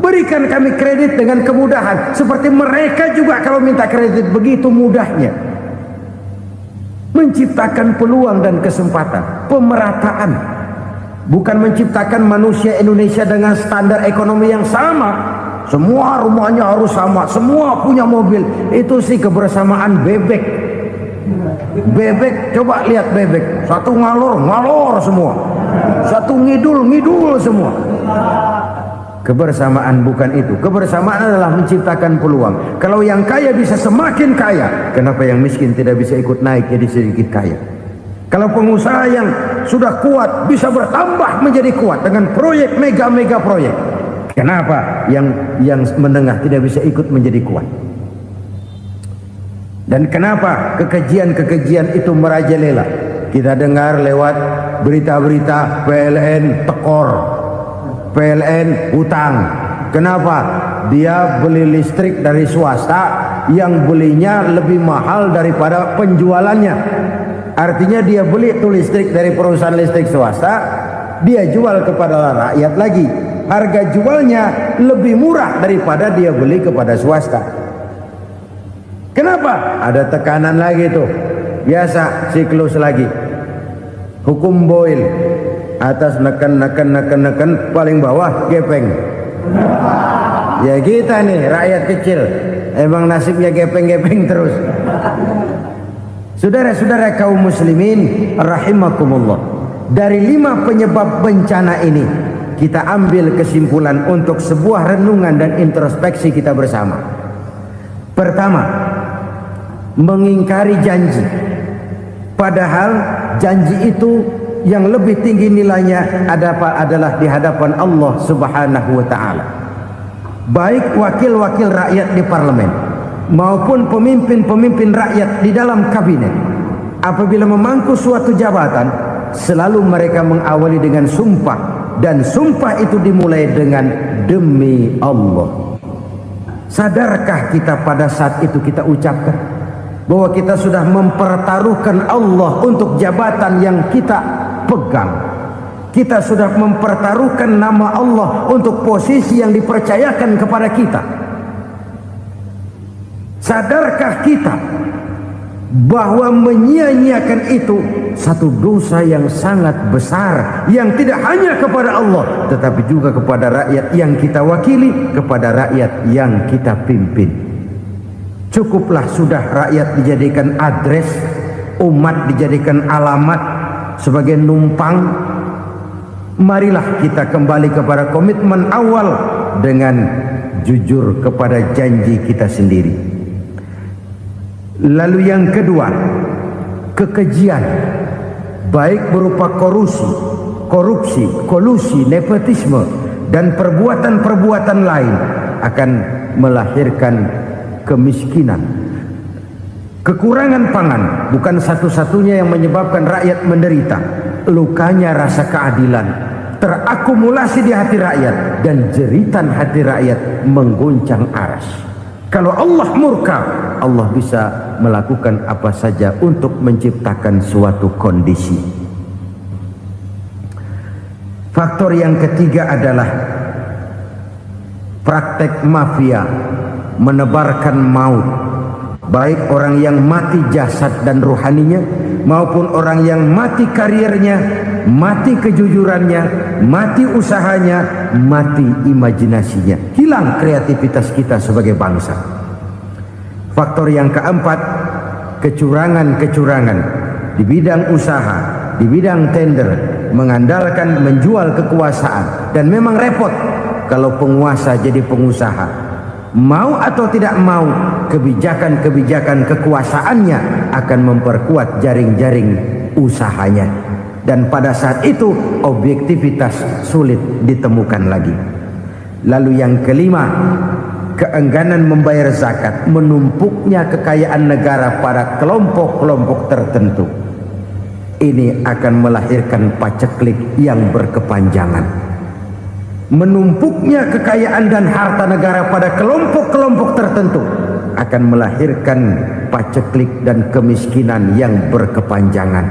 Berikan kami kredit dengan kemudahan seperti mereka juga kalau minta kredit begitu mudahnya. Menciptakan peluang dan kesempatan, pemerataan. Bukan menciptakan manusia Indonesia dengan standar ekonomi yang sama. Semua rumahnya harus sama, semua punya mobil. Itu sih kebersamaan bebek. Bebek, coba lihat bebek. Satu ngalor semua. Satu ngidul semua. Kebersamaan bukan itu. Kebersamaan adalah menciptakan peluang. Kalau yang kaya bisa semakin kaya, kenapa yang miskin tidak bisa ikut naik jadi sedikit kaya? Kalau pengusaha yang sudah kuat bisa bertambah menjadi kuat dengan proyek mega proyek, kenapa yang menengah tidak bisa ikut menjadi kuat? Dan kenapa kekejian itu merajalela? Kita dengar lewat berita-berita PLN tekor, PLN hutang. Kenapa? Dia beli listrik dari swasta yang belinya lebih mahal daripada penjualannya. Artinya dia beli itu listrik dari perusahaan listrik swasta, dia jual kepada rakyat lagi. Harga jualnya lebih murah daripada dia beli kepada swasta. Kenapa? Ada tekanan lagi tuh. Biasa siklus lagi. Hukum Boyle. Atas neken, paling bawah gepeng. Ya kita nih rakyat kecil, emang nasibnya gepeng terus. Saudara-saudara kaum muslimin rahimakumullah, dari 5 penyebab bencana ini kita ambil kesimpulan untuk sebuah renungan dan introspeksi kita bersama. Pertama, mengingkari janji, padahal janji itu yang lebih tinggi nilainya adalah di hadapan Allah Subhanahu wa taala. Baik wakil-wakil rakyat di parlemen maupun pemimpin-pemimpin rakyat di dalam kabinet, apabila memangku suatu jabatan, selalu mereka mengawali dengan sumpah, dan sumpah itu dimulai dengan demi Allah. Sadarkah kita pada saat itu kita ucapkan bahwa kita sudah mempertaruhkan Allah untuk jabatan yang kita pegang? Kita sudah mempertaruhkan nama Allah untuk posisi yang dipercayakan kepada kita. Sadarkah kita bahwa menyia-nyiakan itu satu dosa yang sangat besar, yang tidak hanya kepada Allah tetapi juga kepada rakyat yang kita wakili, kepada rakyat yang kita pimpin. Cukuplah sudah rakyat dijadikan address, umat dijadikan alamat sebagai numpang. Marilah kita kembali kepada komitmen awal dengan jujur kepada janji kita sendiri. Lalu yang kedua, kekejian, baik berupa korupsi, kolusi, nepotisme, dan perbuatan-perbuatan lain akan melahirkan kemiskinan. Kekurangan pangan bukan satu-satunya yang menyebabkan rakyat menderita. Lukanya rasa keadilan terakumulasi di hati rakyat, dan jeritan hati rakyat mengguncang aras. Kalau Allah murka, Allah bisa melakukan apa saja untuk menciptakan suatu kondisi. Faktor yang ketiga adalah praktek mafia menebarkan maut, baik orang yang mati jasad dan rohaninya maupun orang yang mati karirnya, mati kejujurannya, mati usahanya, mati imajinasinya. Hilang kreativitas kita sebagai bangsa. Faktor yang keempat, kecurangan-kecurangan di bidang usaha, di bidang tender, mengandalkan menjual kekuasaan. Dan memang repot kalau penguasa jadi pengusaha. Mau atau tidak mau, kebijakan-kebijakan kekuasaannya akan memperkuat jaring-jaring usahanya. Dan pada saat itu objektivitas sulit ditemukan lagi. Lalu yang kelima, keengganan membayar zakat, menumpuknya kekayaan negara pada kelompok-kelompok tertentu. Ini akan melahirkan paceklik yang berkepanjangan. Menumpuknya kekayaan dan harta negara pada kelompok-kelompok tertentu akan melahirkan paceklik dan kemiskinan yang berkepanjangan.